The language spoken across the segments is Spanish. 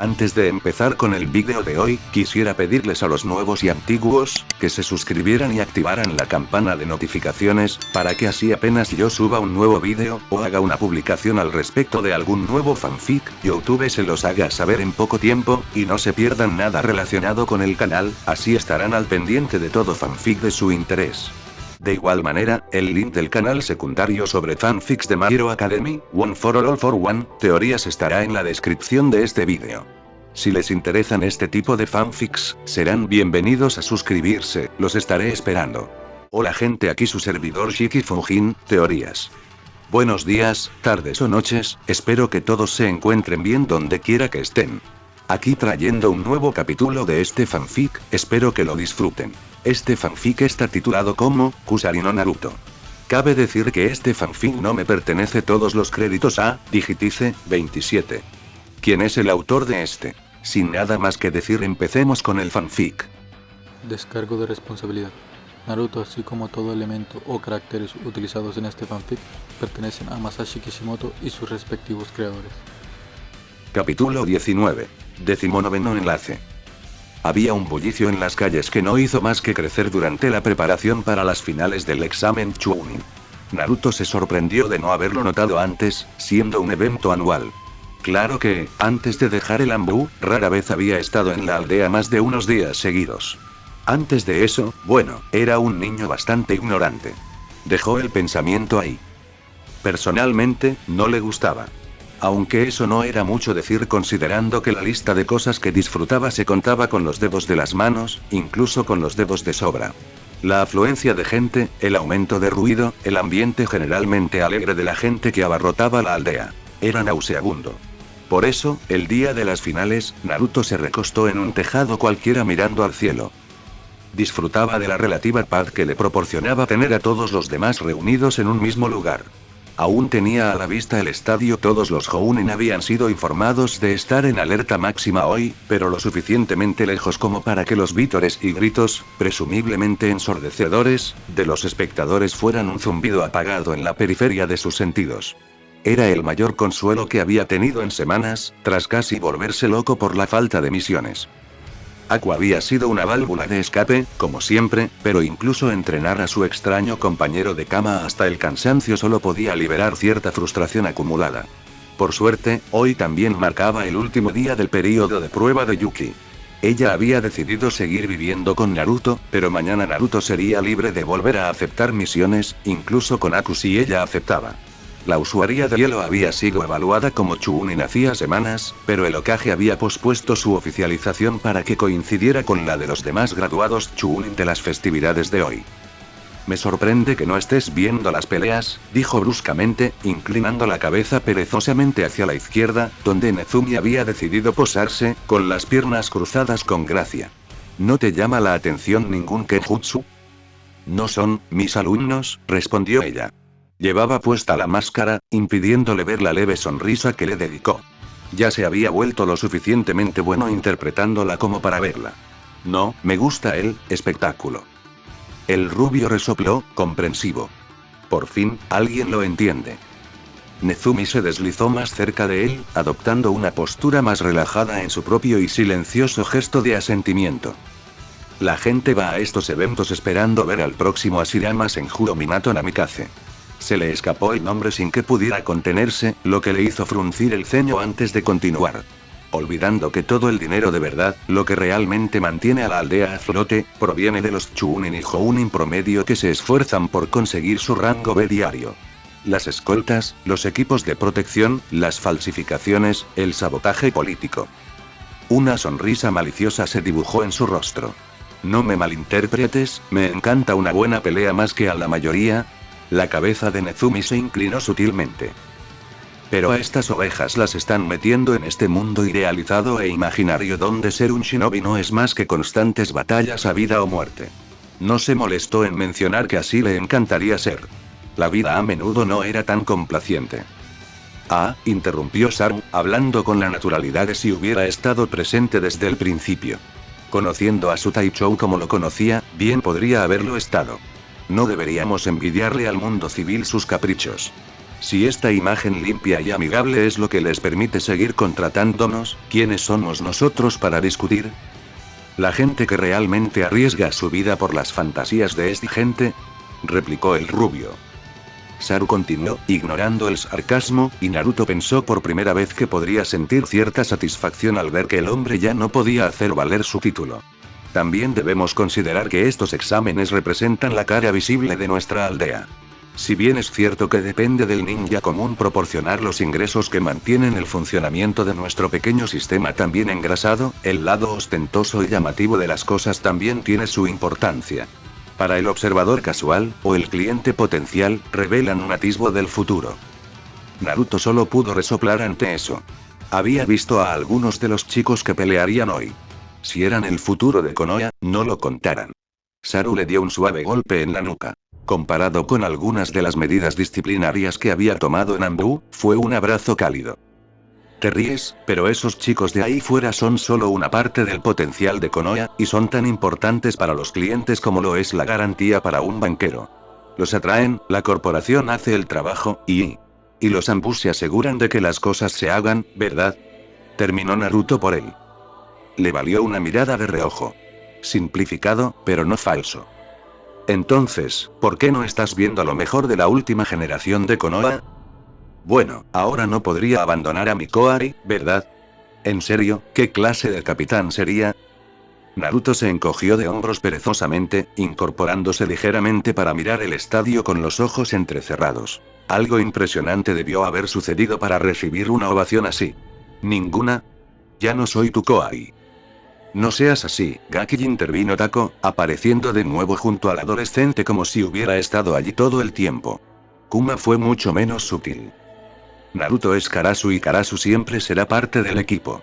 Antes de empezar con el vídeo de hoy, quisiera pedirles a los nuevos y antiguos, que se suscribieran y activaran la campana de notificaciones, para que así apenas yo suba un nuevo vídeo, o haga una publicación al respecto de algún nuevo fanfic, YouTube se los haga saber en poco tiempo, y no se pierdan nada relacionado con el canal, así estarán al pendiente de todo fanfic de su interés. De igual manera, el link del canal secundario sobre fanfics de My Hero Academy, One for All for One, teorías estará en la descripción de este vídeo. Si les interesan este tipo de fanfics, serán bienvenidos a suscribirse, los estaré esperando. Hola gente, aquí su servidor Shiki Fujin, teorías. Buenos días, tardes o noches, espero que todos se encuentren bien donde quiera que estén. Aquí trayendo un nuevo capítulo de este fanfic, espero que lo disfruten. Este fanfic está titulado como Kusari no Naruto. Cabe decir que este fanfic no me pertenece, todos los créditos a Digitice 27. ¿Quién es el autor de este? Sin nada más que decir, empecemos con el fanfic. Descargo de responsabilidad. Naruto, así como todo elemento o caracteres utilizados en este fanfic, pertenecen a Masashi Kishimoto y sus respectivos creadores. Capítulo 19. 19º enlace. Había un bullicio en las calles que no hizo más que crecer durante la preparación para las finales del examen Chunin. Naruto se sorprendió de no haberlo notado antes, siendo un evento anual. Claro que, antes de dejar el Anbu, rara vez había estado en la aldea más de unos días seguidos. Antes de eso, bueno, era un niño bastante ignorante. Dejó el pensamiento ahí. Personalmente, no le gustaba. Aunque eso no era mucho decir considerando que la lista de cosas que disfrutaba se contaba con los dedos de las manos, incluso con los dedos de sobra. La afluencia de gente, el aumento de ruido, el ambiente generalmente alegre de la gente que abarrotaba la aldea. Era nauseabundo. Por eso, el día de las finales, Naruto se recostó en un tejado cualquiera mirando al cielo. Disfrutaba de la relativa paz que le proporcionaba tener a todos los demás reunidos en un mismo lugar. Aún tenía a la vista el estadio, todos los Jounin habían sido informados de estar en alerta máxima hoy, pero lo suficientemente lejos como para que los vítores y gritos, presumiblemente ensordecedores, de los espectadores fueran un zumbido apagado en la periferia de sus sentidos. Era el mayor consuelo que había tenido en semanas, tras casi volverse loco por la falta de misiones. Aqua había sido una válvula de escape, como siempre, pero incluso entrenar a su extraño compañero de cama hasta el cansancio solo podía liberar cierta frustración acumulada. Por suerte, hoy también marcaba el último día del período de prueba de Yuki. Ella había decidido seguir viviendo con Naruto, pero mañana Naruto sería libre de volver a aceptar misiones, incluso con Aku si ella aceptaba. La usuaria de hielo había sido evaluada como Chunin hacía semanas, pero el Hokage había pospuesto su oficialización para que coincidiera con la de los demás graduados Chunin de las festividades de hoy. Me sorprende que no estés viendo las peleas, dijo bruscamente, inclinando la cabeza perezosamente hacia la izquierda, donde Nezumi había decidido posarse, con las piernas cruzadas con gracia. ¿No te llama la atención ningún Kenjutsu? No son mis alumnos, respondió ella. Llevaba puesta la máscara, impidiéndole ver la leve sonrisa que le dedicó. Ya se había vuelto lo suficientemente bueno interpretándola como para verla. No, me gusta el espectáculo. El rubio resopló, comprensivo. Por fin, alguien lo entiende. Nezumi se deslizó más cerca de él, adoptando una postura más relajada en su propio y silencioso gesto de asentimiento. La gente va a estos eventos esperando ver al próximo Hashirama Senjuro Minato Namikaze. Se le escapó el nombre sin que pudiera contenerse, lo que le hizo fruncir el ceño antes de continuar. Olvidando que todo el dinero de verdad, lo que realmente mantiene a la aldea a flote, proviene de los Chunin y Jounin promedio que se esfuerzan por conseguir su rango B diario. Las escoltas, los equipos de protección, las falsificaciones, el sabotaje político. Una sonrisa maliciosa se dibujó en su rostro. No me malinterpretes, me encanta una buena pelea más que a la mayoría. La cabeza de Nezumi se inclinó sutilmente. Pero a estas ovejas las están metiendo en este mundo idealizado e imaginario donde ser un shinobi no es más que constantes batallas a vida o muerte. No se molestó en mencionar que así le encantaría ser. La vida a menudo no era tan complaciente. Ah, interrumpió Saru, hablando con la naturalidad de si hubiera estado presente desde el principio. Conociendo a su Taichou como lo conocía, bien podría haberlo estado. No deberíamos envidiarle al mundo civil sus caprichos. Si esta imagen limpia y amigable es lo que les permite seguir contratándonos, ¿quiénes somos nosotros para discutir? ¿La gente que realmente arriesga su vida por las fantasías de esta gente?, replicó el rubio. Saru continuó, ignorando el sarcasmo, y Naruto pensó por primera vez que podría sentir cierta satisfacción al ver que el hombre ya no podía hacer valer su título. También debemos considerar que estos exámenes representan la cara visible de nuestra aldea. Si bien es cierto que depende del ninja común proporcionar los ingresos que mantienen el funcionamiento de nuestro pequeño sistema tan bien engrasado, el lado ostentoso y llamativo de las cosas también tiene su importancia. Para el observador casual, o el cliente potencial, revelan un atisbo del futuro. Naruto solo pudo resoplar ante eso. Había visto a algunos de los chicos que pelearían hoy. Si eran el futuro de Konoha, no lo contaran. Saru le dio un suave golpe en la nuca. Comparado con algunas de las medidas disciplinarias que había tomado en Anbu, fue un abrazo cálido. Te ríes, pero esos chicos de ahí fuera son solo una parte del potencial de Konoha, y son tan importantes para los clientes como lo es la garantía para un banquero. Los atraen, la corporación hace el trabajo, y los Anbus se aseguran de que las cosas se hagan, ¿verdad? Terminó Naruto por él. Le valió una mirada de reojo. Simplificado, pero no falso. Entonces, ¿por qué no estás viendo lo mejor de la última generación de Konoha? Bueno, ahora no podría abandonar a mi Koari, ¿verdad? ¿En serio, qué clase de capitán sería? Naruto se encogió de hombros perezosamente, incorporándose ligeramente para mirar el estadio con los ojos entrecerrados. Algo impresionante debió haber sucedido para recibir una ovación así. ¿Ninguna? Ya no soy tu Koari. No seas así, Gaki, intervino Tako, apareciendo de nuevo junto al adolescente como si hubiera estado allí todo el tiempo. Kuma fue mucho menos sutil. Naruto es Karasu y Karasu siempre será parte del equipo.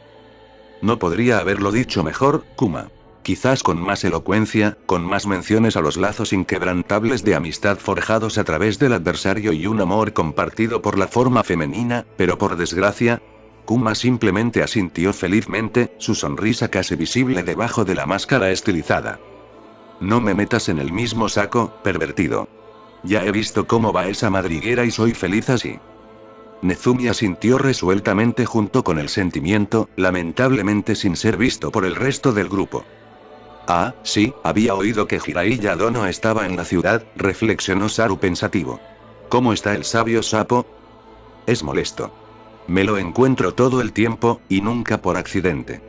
No podría haberlo dicho mejor, Kuma. Quizás con más elocuencia, con más menciones a los lazos inquebrantables de amistad forjados a través del adversario y un amor compartido por la forma femenina, pero por desgracia, Kuma simplemente asintió felizmente, su sonrisa casi visible debajo de la máscara estilizada. No me metas en el mismo saco, pervertido. Ya he visto cómo va esa madriguera y soy feliz así. Nezumi asintió resueltamente junto con el sentimiento, lamentablemente sin ser visto por el resto del grupo. Ah, sí, había oído que Jiraiya Dono estaba en la ciudad, reflexionó Saru pensativo. ¿Cómo está el sabio sapo? Es molesto. Me lo encuentro todo el tiempo, y nunca por accidente.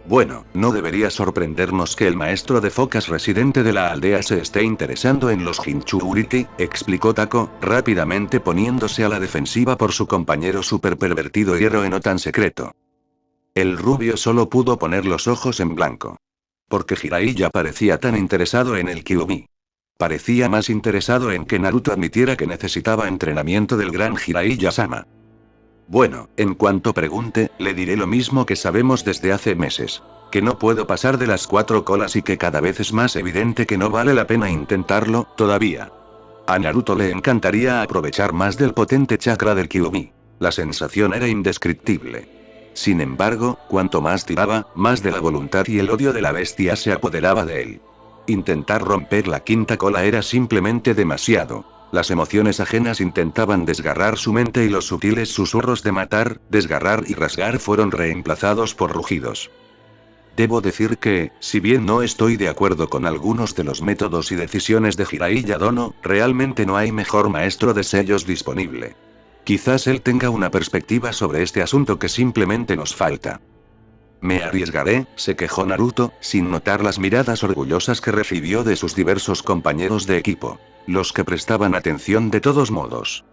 Bueno, no debería sorprendernos que el maestro de focas residente de la aldea se esté interesando en los Jinchuriki, explicó Tako, rápidamente poniéndose a la defensiva por su compañero super pervertido y héroe no tan secreto. El rubio solo pudo poner los ojos en blanco. Porque Jiraiya parecía tan interesado en el Kyuubi. Parecía más interesado en que Naruto admitiera que necesitaba entrenamiento del gran Jiraiya-sama. Bueno, en cuanto pregunte, le diré lo mismo que sabemos desde hace meses. Que no puedo pasar de las 4 colas y que cada vez es más evidente que no vale la pena intentarlo, todavía. A Naruto le encantaría aprovechar más del potente chakra del Kyuubi. La sensación era indescriptible. Sin embargo, cuanto más tiraba, más de la voluntad y el odio de la bestia se apoderaba de él. Intentar romper la 5ª cola era simplemente demasiado. Las emociones ajenas intentaban desgarrar su mente y los sutiles susurros de matar, desgarrar y rasgar fueron reemplazados por rugidos. Debo decir que, si bien no estoy de acuerdo con algunos de los métodos y decisiones de Jiraiya Dono, realmente no hay mejor maestro de sellos disponible. Quizás él tenga una perspectiva sobre este asunto que simplemente nos falta. Me arriesgaré, se quejó Naruto, sin notar las miradas orgullosas que recibió de sus diversos compañeros de equipo. Los que prestaban atención de todos modos.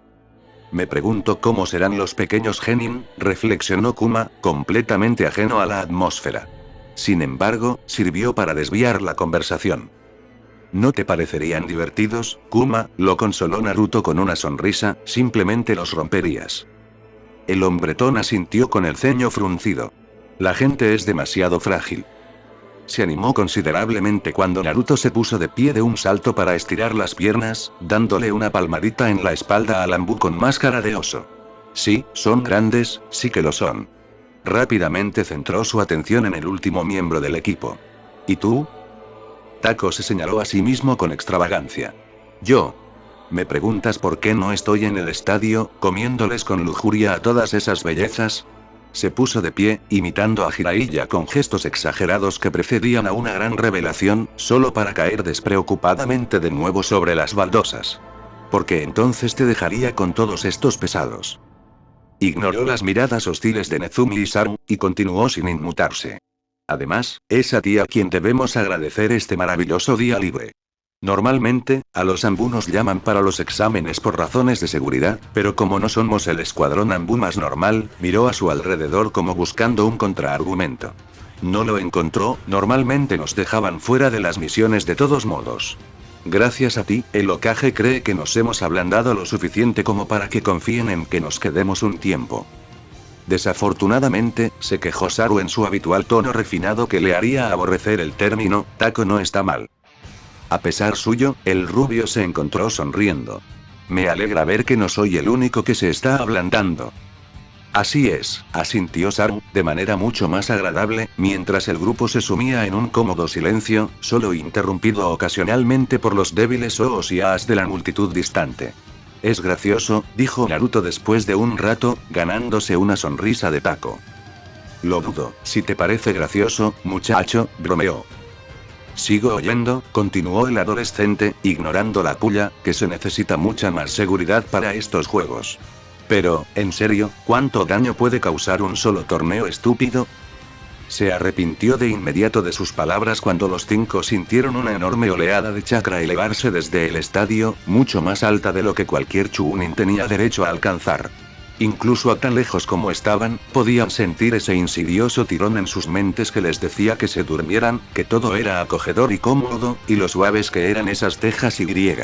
Me pregunto cómo serán los pequeños genin, reflexionó Kuma, completamente ajeno a la atmósfera. Sin embargo, sirvió para desviar la conversación. ¿No te parecerían divertidos, Kuma? Lo consoló Naruto con una sonrisa, simplemente los romperías. El hombretón asintió con el ceño fruncido. La gente es demasiado frágil. Se animó considerablemente cuando Naruto se puso de pie de un salto para estirar las piernas, dándole una palmadita en la espalda a Anbu con máscara de oso. Sí, son grandes, sí que lo son. Rápidamente centró su atención en el último miembro del equipo. ¿Y tú? Tako se señaló a sí mismo con extravagancia. Yo. ¿Me preguntas por qué no estoy en el estadio, comiéndoles con lujuria a todas esas bellezas? Se puso de pie, imitando a Jiraiya con gestos exagerados que precedían a una gran revelación, solo para caer despreocupadamente de nuevo sobre las baldosas. Porque entonces te dejaría con todos estos pesados. Ignoró las miradas hostiles de Nezumi y Saru, y continuó sin inmutarse. Además, es a ti a quien debemos agradecer este maravilloso día libre. Normalmente, a los Anbu nos llaman para los exámenes por razones de seguridad, pero como no somos el escuadrón Anbu más normal, miró a su alrededor como buscando un contraargumento. No lo encontró, normalmente nos dejaban fuera de las misiones de todos modos. Gracias a ti, el Hokage cree que nos hemos ablandado lo suficiente como para que confíen en que nos quedemos un tiempo. Desafortunadamente, se quejó Saru en su habitual tono refinado que le haría aborrecer el término, taco no está mal. A pesar suyo, el rubio se encontró sonriendo. Me alegra ver que no soy el único que se está ablandando. Así es, asintió Saru, de manera mucho más agradable, mientras el grupo se sumía en un cómodo silencio, solo interrumpido ocasionalmente por los débiles ohs y ahs de la multitud distante. Es gracioso, dijo Naruto después de un rato, ganándose una sonrisa de taco. Lo dudo, si te parece gracioso, muchacho, bromeó. Sigo oyendo, continuó el adolescente, ignorando la puya, que se necesita mucha más seguridad para estos juegos. Pero, en serio, ¿cuánto daño puede causar un solo torneo estúpido? Se arrepintió de inmediato de sus palabras cuando los 5 sintieron una enorme oleada de chakra elevarse desde el estadio, mucho más alta de lo que cualquier Chunin tenía derecho a alcanzar. Incluso a tan lejos como estaban, podían sentir ese insidioso tirón en sus mentes que les decía que se durmieran, que todo era acogedor y cómodo, y lo suaves que eran esas cejas Y.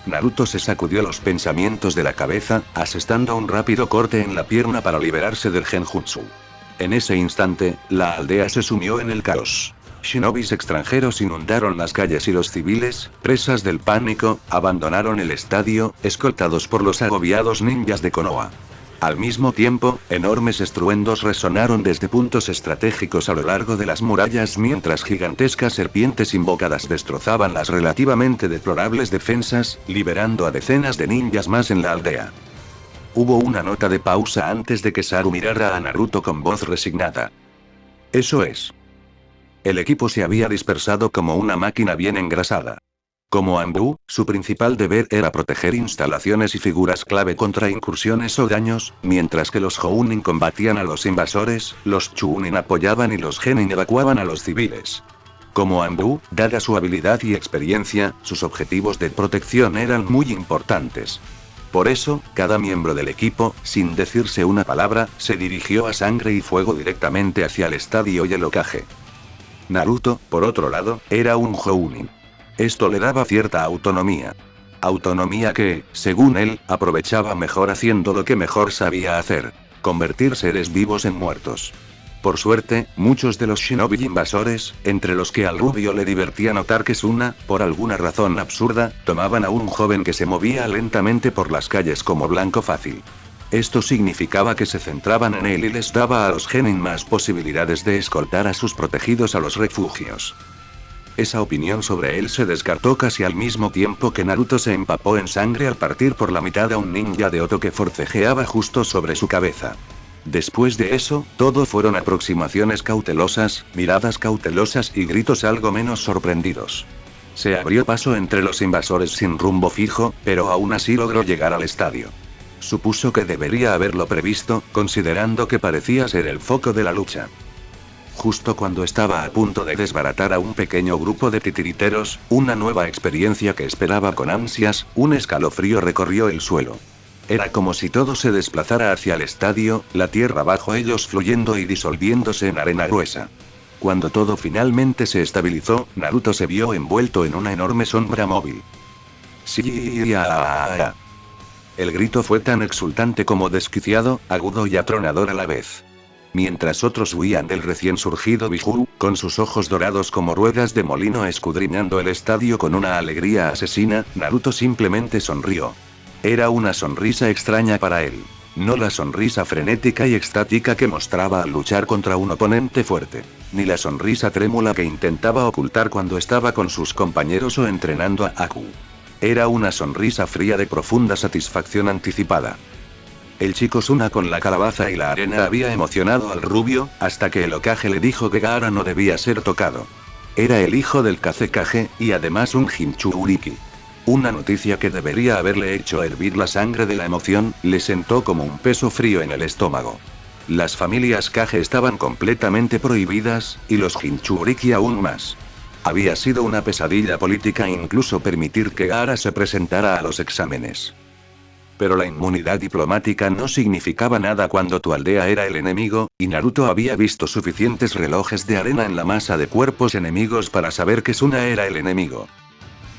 Naruto se sacudió los pensamientos de la cabeza, asestando un rápido corte en la pierna para liberarse del genjutsu. En ese instante, la aldea se sumió en el caos. Shinobis extranjeros inundaron las calles y los civiles, presas del pánico, abandonaron el estadio, escoltados por los agobiados ninjas de Konoha. Al mismo tiempo, enormes estruendos resonaron desde puntos estratégicos a lo largo de las murallas mientras gigantescas serpientes invocadas destrozaban las relativamente deplorables defensas, liberando a decenas de ninjas más en la aldea. Hubo una nota de pausa antes de que Saru mirara a Naruto con voz resignada. Eso es. El equipo se había dispersado como una máquina bien engrasada. Como Anbu, su principal deber era proteger instalaciones y figuras clave contra incursiones o daños, mientras que los Jounin combatían a los invasores, los Chunin apoyaban y los Genin evacuaban a los civiles. Como Anbu, dada su habilidad y experiencia, sus objetivos de protección eran muy importantes. Por eso, cada miembro del equipo, sin decirse una palabra, se dirigió a sangre y fuego directamente hacia el estadio y el Hokage. Naruto, por otro lado, era un Jounin. Esto le daba cierta autonomía. Autonomía que, según él, aprovechaba mejor haciendo lo que mejor sabía hacer: convertir seres vivos en muertos. Por suerte, muchos de los shinobi invasores, entre los que al rubio le divertía notar que Suna, por alguna razón absurda, tomaban a un joven que se movía lentamente por las calles como blanco fácil. Esto significaba que se centraban en él y les daba a los Genin más posibilidades de escoltar a sus protegidos a los refugios. Esa opinión sobre él se descartó casi al mismo tiempo que Naruto se empapó en sangre al partir por la mitad a un ninja de Oto que forcejeaba justo sobre su cabeza. Después de eso, todo fueron aproximaciones cautelosas, miradas cautelosas y gritos algo menos sorprendidos. Se abrió paso entre los invasores sin rumbo fijo, pero aún así logró llegar al estadio. Supuso que debería haberlo previsto, considerando que parecía ser el foco de la lucha. Justo cuando estaba a punto de desbaratar a un pequeño grupo de titiriteros, una nueva experiencia que esperaba con ansias, un escalofrío recorrió el suelo. Era como si todo se desplazara hacia el estadio, la tierra bajo ellos fluyendo y disolviéndose en arena gruesa. Cuando todo finalmente se estabilizó, Naruto se vio envuelto en una enorme sombra móvil. ¡Sí! El grito fue tan exultante como desquiciado, agudo y atronador a la vez. Mientras otros huían del recién surgido Biju, con sus ojos dorados como ruedas de molino escudriñando el estadio con una alegría asesina, Naruto simplemente sonrió. Era una sonrisa extraña para él. No la sonrisa frenética y extática que mostraba al luchar contra un oponente fuerte. Ni la sonrisa trémula que intentaba ocultar cuando estaba con sus compañeros o entrenando a Aku. Era una sonrisa fría de profunda satisfacción anticipada. El chico Suna con la calabaza y la arena había emocionado al rubio, hasta que el Hokage le dijo que Gaara no debía ser tocado. Era el hijo del Kazekage, y además un Jinchuriki. Una noticia que debería haberle hecho hervir la sangre de la emoción, le sentó como un peso frío en el estómago. Las familias Kage estaban completamente prohibidas, y los Jinchuriki aún más. Había sido una pesadilla política incluso permitir que Gaara se presentara a los exámenes. Pero la inmunidad diplomática no significaba nada cuando tu aldea era el enemigo, y Naruto había visto suficientes relojes de arena en la masa de cuerpos enemigos para saber que Suna era el enemigo.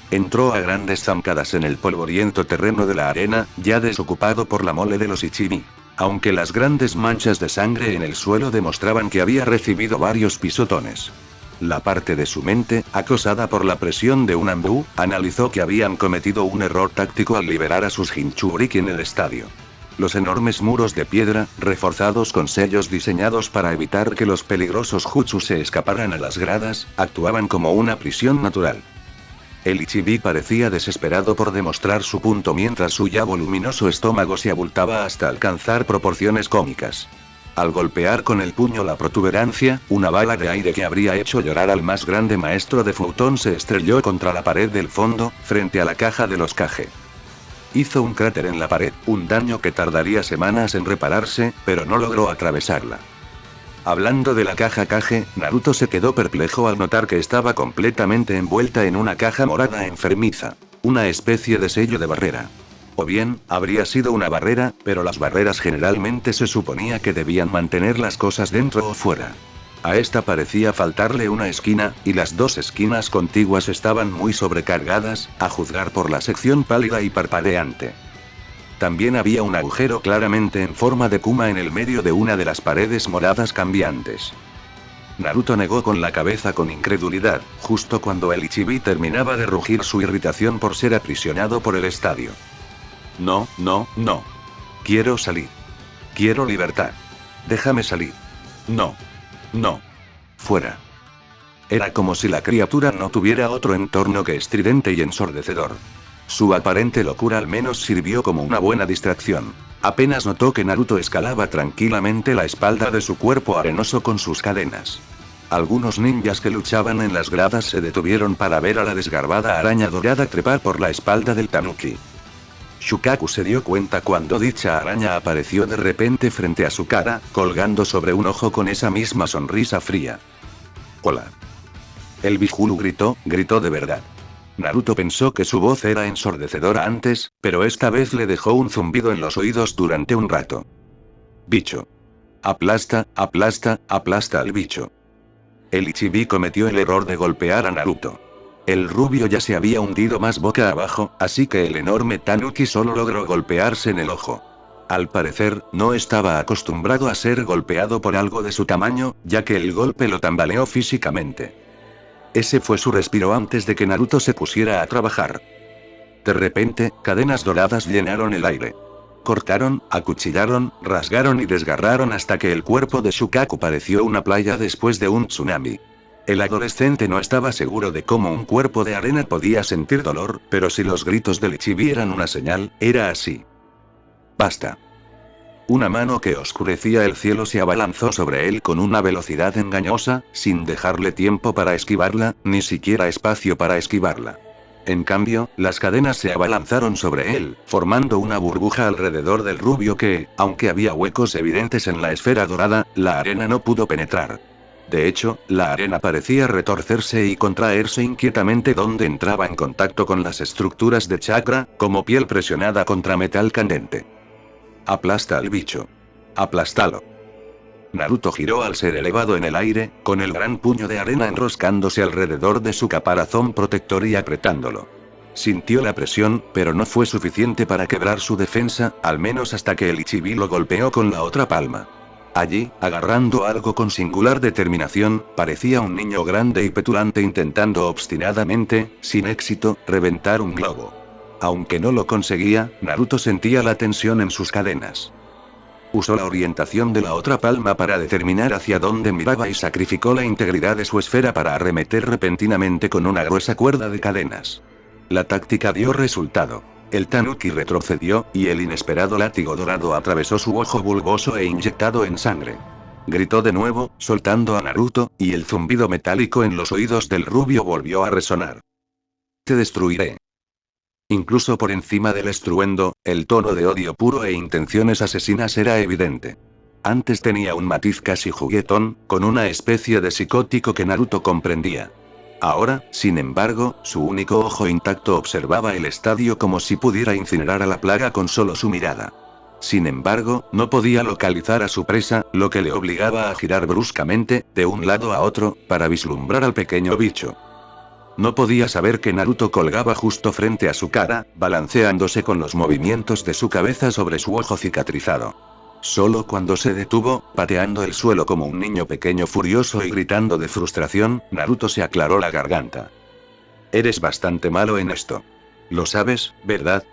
Entró a grandes zancadas en el polvoriento terreno de la arena, ya desocupado por la mole de los Ichibi. Aunque las grandes manchas de sangre en el suelo demostraban que había recibido varios pisotones. La parte de su mente, acosada por la presión de un Anbu, analizó que habían cometido un error táctico al liberar a sus Jinchuriki en el estadio. Los enormes muros de piedra, reforzados con sellos diseñados para evitar que los peligrosos jutsu se escaparan a las gradas, actuaban como una prisión natural. El Ichibi parecía desesperado por demostrar su punto mientras su ya voluminoso estómago se abultaba hasta alcanzar proporciones cómicas. Al golpear con el puño la protuberancia, una bala de aire que habría hecho llorar al más grande maestro de Futón se estrelló contra la pared del fondo, frente a la caja de los Kage. Hizo un cráter en la pared, un daño que tardaría semanas en repararse, pero no logró atravesarla. Hablando de la caja Kage, Naruto se quedó perplejo al notar que estaba completamente envuelta en una caja morada enfermiza. Una especie de sello de barrera. O bien, habría sido una barrera, pero las barreras generalmente se suponía que debían mantener las cosas dentro o fuera. A esta parecía faltarle una esquina, y las dos esquinas contiguas estaban muy sobrecargadas, a juzgar por la sección pálida y parpadeante. También había un agujero claramente en forma de kuma en el medio de una de las paredes moradas cambiantes. Naruto negó con la cabeza con incredulidad, justo cuando el Ichibi terminaba de rugir su irritación por ser aprisionado por el estadio. No, no, no. Quiero salir. Quiero libertad. Déjame salir. No. No. Fuera. Era como si la criatura no tuviera otro entorno que estridente y ensordecedor. Su aparente locura al menos sirvió como una buena distracción. Apenas notó que Naruto escalaba tranquilamente la espalda de su cuerpo arenoso con sus cadenas. Algunos ninjas que luchaban en las gradas se detuvieron para ver a la desgarbada araña dorada trepar por la espalda del tanuki. Shukaku se dio cuenta cuando dicha araña apareció de repente frente a su cara, colgando sobre un ojo con esa misma sonrisa fría. ¡Hola! El Bihulu gritó de verdad. Naruto pensó que su voz era ensordecedora antes, pero esta vez le dejó un zumbido en los oídos durante un rato. Bicho. Aplasta, aplasta, aplasta al bicho. El Ichibi cometió el error de golpear a Naruto. El rubio ya se había hundido más boca abajo, así que el enorme tanuki solo logró golpearse en el ojo. Al parecer, no estaba acostumbrado a ser golpeado por algo de su tamaño, ya que el golpe lo tambaleó físicamente. Ese fue su respiro antes de que Naruto se pusiera a trabajar. De repente, cadenas doradas llenaron el aire. Cortaron, acuchillaron, rasgaron y desgarraron hasta que el cuerpo de Shukaku pareció una playa después de un tsunami. El adolescente no estaba seguro de cómo un cuerpo de arena podía sentir dolor, pero si los gritos del Ichibi eran una señal, era así. Basta. Una mano que oscurecía el cielo se abalanzó sobre él con una velocidad engañosa, sin dejarle tiempo para esquivarla, ni siquiera espacio para esquivarla. En cambio, las cadenas se abalanzaron sobre él, formando una burbuja alrededor del rubio que, aunque había huecos evidentes en la esfera dorada, la arena no pudo penetrar. De hecho, la arena parecía retorcerse y contraerse inquietamente donde entraba en contacto con las estructuras de chakra, como piel presionada contra metal candente. Aplasta al bicho. Aplástalo. Naruto giró al ser elevado en el aire, con el gran puño de arena enroscándose alrededor de su caparazón protector y apretándolo. Sintió la presión, pero no fue suficiente para quebrar su defensa, al menos hasta que el Ichibi lo golpeó con la otra palma. Allí, agarrando algo con singular determinación, parecía un niño grande y petulante intentando obstinadamente, sin éxito, reventar un globo. Aunque no lo conseguía, Naruto sentía la tensión en sus cadenas. Usó la orientación de la otra palma para determinar hacia dónde miraba y sacrificó la integridad de su esfera para arremeter repentinamente con una gruesa cuerda de cadenas. La táctica dio resultado. El tanuki retrocedió, y el inesperado látigo dorado atravesó su ojo bulboso e inyectado en sangre. Gritó de nuevo, soltando a Naruto, y el zumbido metálico en los oídos del rubio volvió a resonar. Te destruiré. Incluso por encima del estruendo, el tono de odio puro e intenciones asesinas era evidente. Antes tenía un matiz casi juguetón, con una especie de psicótico que Naruto comprendía. Ahora, sin embargo, su único ojo intacto observaba el estadio como si pudiera incinerar a la plaga con solo su mirada. Sin embargo, no podía localizar a su presa, lo que le obligaba a girar bruscamente, de un lado a otro, para vislumbrar al pequeño bicho. No podía saber que Naruto colgaba justo frente a su cara, balanceándose con los movimientos de su cabeza sobre su ojo cicatrizado. Solo cuando se detuvo, pateando el suelo como un niño pequeño furioso y gritando de frustración, Naruto se aclaró la garganta. Eres bastante malo en esto. Lo sabes, ¿verdad?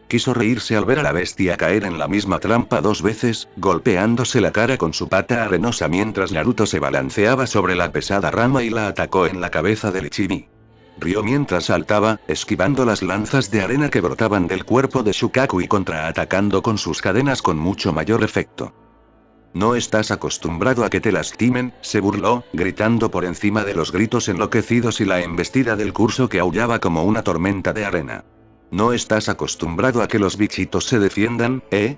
Quiso reírse al ver a la bestia caer en la misma trampa 2 veces, golpeándose la cara con su pata arenosa mientras Naruto se balanceaba sobre la pesada rama y la atacó en la cabeza del Ichibi. Rió mientras saltaba, esquivando las lanzas de arena que brotaban del cuerpo de Shukaku y contraatacando con sus cadenas con mucho mayor efecto. No estás acostumbrado a que te lastimen, se burló, gritando por encima de los gritos enloquecidos y la embestida del curso que aullaba como una tormenta de arena. No estás acostumbrado a que los bichitos se defiendan, ¿eh?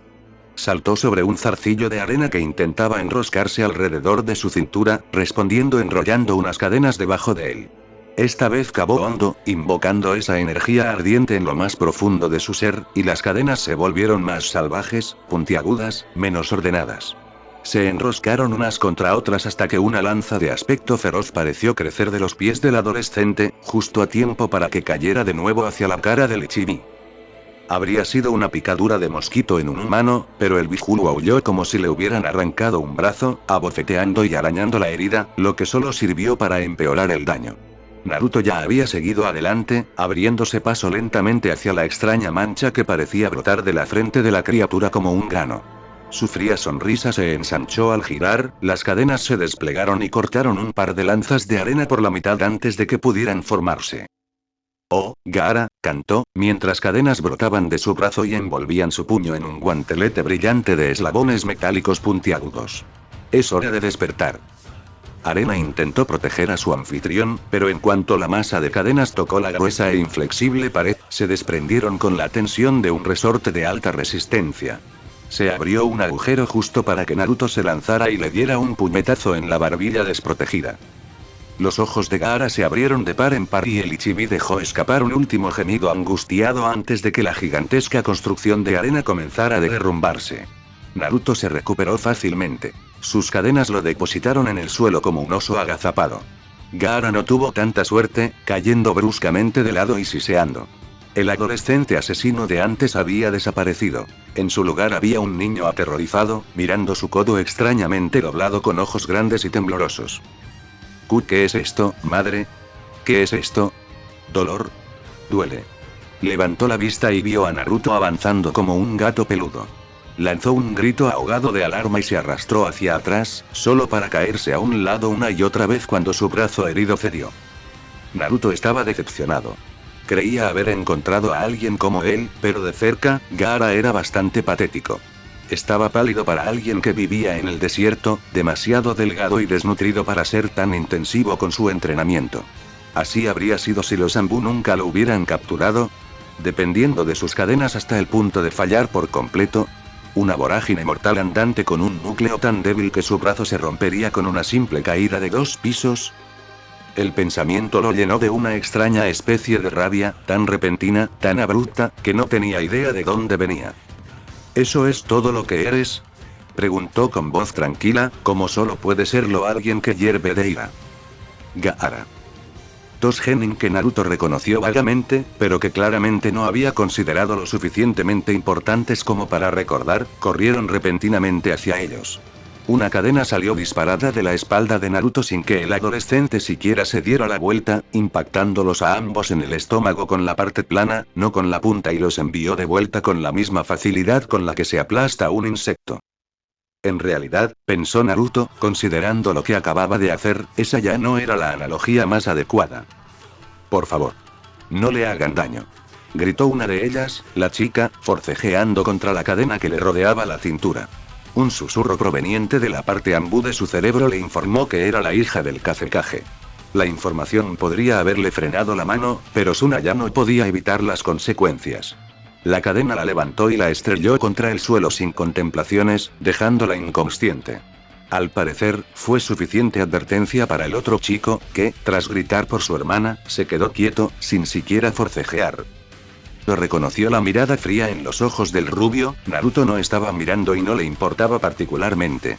Saltó sobre un zarcillo de arena que intentaba enroscarse alrededor de su cintura, respondiendo enrollando unas cadenas debajo de él. Esta vez cavó hondo, invocando esa energía ardiente en lo más profundo de su ser, y las cadenas se volvieron más salvajes, puntiagudas, menos ordenadas. Se enroscaron unas contra otras hasta que una lanza de aspecto feroz pareció crecer de los pies del adolescente, justo a tiempo para que cayera de nuevo hacia la cara del Ichibi. Habría sido una picadura de mosquito en un humano, pero el Bijulu aulló como si le hubieran arrancado un brazo, abofeteando y arañando la herida, lo que solo sirvió para empeorar el daño. Naruto ya había seguido adelante, abriéndose paso lentamente hacia la extraña mancha que parecía brotar de la frente de la criatura como un grano. Su fría sonrisa se ensanchó al girar, las cadenas se desplegaron y cortaron un par de lanzas de arena por la mitad antes de que pudieran formarse. Oh, Gaara, cantó, mientras cadenas brotaban de su brazo y envolvían su puño en un guantelete brillante de eslabones metálicos puntiagudos. Es hora de despertar. Arena intentó proteger a su anfitrión, pero en cuanto la masa de cadenas tocó la gruesa e inflexible pared, se desprendieron con la tensión de un resorte de alta resistencia. Se abrió un agujero justo para que Naruto se lanzara y le diera un puñetazo en la barbilla desprotegida. Los ojos de Gaara se abrieron de par en par y el Ichibi dejó escapar un último gemido angustiado antes de que la gigantesca construcción de arena comenzara a derrumbarse. Naruto se recuperó fácilmente. Sus cadenas lo depositaron en el suelo como un oso agazapado. Gaara no tuvo tanta suerte, cayendo bruscamente de lado y siseando. El adolescente asesino de antes había desaparecido. En su lugar había un niño aterrorizado, mirando su codo extrañamente doblado con ojos grandes y temblorosos. ¿Qué es esto, madre? ¿Qué es esto? ¿Dolor? Duele. Levantó la vista y vio a Naruto avanzando como un gato peludo. Lanzó un grito ahogado de alarma y se arrastró hacia atrás, solo para caerse a un lado una y otra vez cuando su brazo herido cedió. Naruto estaba decepcionado. Creía haber encontrado a alguien como él, pero de cerca, Gaara era bastante patético. Estaba pálido para alguien que vivía en el desierto, demasiado delgado y desnutrido para ser tan intensivo con su entrenamiento. Así habría sido si los Anbu nunca lo hubieran capturado, dependiendo de sus cadenas hasta el punto de fallar por completo. Una vorágine mortal andante con un núcleo tan débil que su brazo se rompería con una simple caída de 2 pisos. El pensamiento lo llenó de una extraña especie de rabia, tan repentina, tan abrupta, que no tenía idea de dónde venía. ¿Eso es todo lo que eres?, preguntó con voz tranquila, como solo puede serlo alguien que hierve de ira. Gaara. 2 genin que Naruto reconoció vagamente, pero que claramente no había considerado lo suficientemente importantes como para recordar, corrieron repentinamente hacia ellos. Una cadena salió disparada de la espalda de Naruto sin que el adolescente siquiera se diera la vuelta, impactándolos a ambos en el estómago con la parte plana, no con la punta, y los envió de vuelta con la misma facilidad con la que se aplasta un insecto. En realidad, pensó Naruto, considerando lo que acababa de hacer, esa ya no era la analogía más adecuada. Por favor. No le hagan daño. Gritó una de ellas, la chica, forcejeando contra la cadena que le rodeaba la cintura. Un susurro proveniente de la parte ambú de su cerebro le informó que era la hija del Kazekage. La información podría haberle frenado la mano, pero Suna ya no podía evitar las consecuencias. La cadena la levantó y la estrelló contra el suelo sin contemplaciones, dejándola inconsciente. Al parecer, fue suficiente advertencia para el otro chico, que, tras gritar por su hermana, se quedó quieto, sin siquiera forcejear. Lo reconoció la mirada fría en los ojos del rubio. Naruto no estaba mirando y no le importaba particularmente.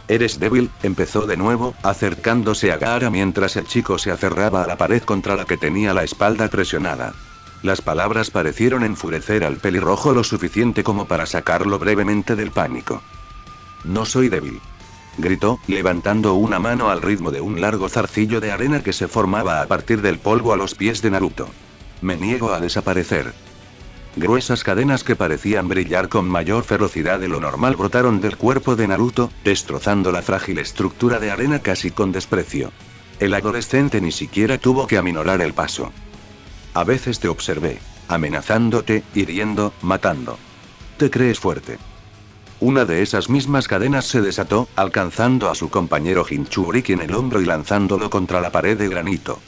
«Eres débil», empezó de nuevo, acercándose a Gaara mientras el chico se aferraba a la pared contra la que tenía la espalda presionada. Las palabras parecieron enfurecer al pelirrojo lo suficiente como para sacarlo brevemente del pánico. «No soy débil», gritó, levantando una mano al ritmo de un largo zarcillo de arena que se formaba a partir del polvo a los pies de Naruto. «Me niego a desaparecer». Gruesas cadenas que parecían brillar con mayor ferocidad de lo normal brotaron del cuerpo de Naruto, destrozando la frágil estructura de arena casi con desprecio. El adolescente ni siquiera tuvo que aminorar el paso. «A veces te observé, amenazándote, hiriendo, matando. Te crees fuerte». Una de esas mismas cadenas se desató, alcanzando a su compañero Jinchuriki en el hombro y lanzándolo contra la pared de granito.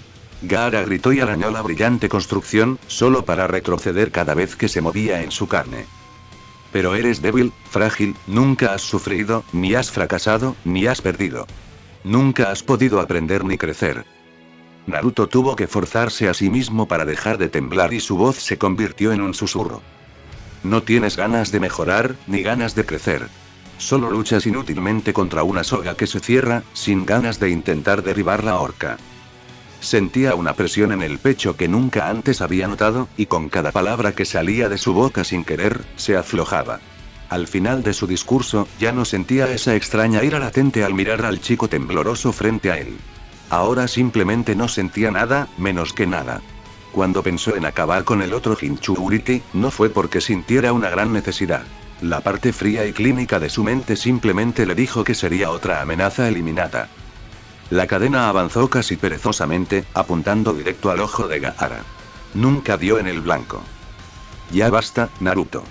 Gaara gritó y arañó la brillante construcción, solo para retroceder cada vez que se movía en su carne. «Pero eres débil, frágil, nunca has sufrido, ni has fracasado, ni has perdido. Nunca has podido aprender ni crecer». Naruto tuvo que forzarse a sí mismo para dejar de temblar y su voz se convirtió en un susurro. «No tienes ganas de mejorar, ni ganas de crecer. Solo luchas inútilmente contra una soga que se cierra, sin ganas de intentar derribar la horca». Sentía una presión en el pecho que nunca antes había notado, y con cada palabra que salía de su boca sin querer, se aflojaba. Al final de su discurso, ya no sentía esa extraña ira latente al mirar al chico tembloroso frente a él. Ahora simplemente no sentía nada, menos que nada. Cuando pensó en acabar con el otro Jinchuriki, no fue porque sintiera una gran necesidad. La parte fría y clínica de su mente simplemente le dijo que sería otra amenaza eliminada. La cadena avanzó casi perezosamente, apuntando directo al ojo de Gaara. Nunca dio en el blanco. «Ya basta, Naruto».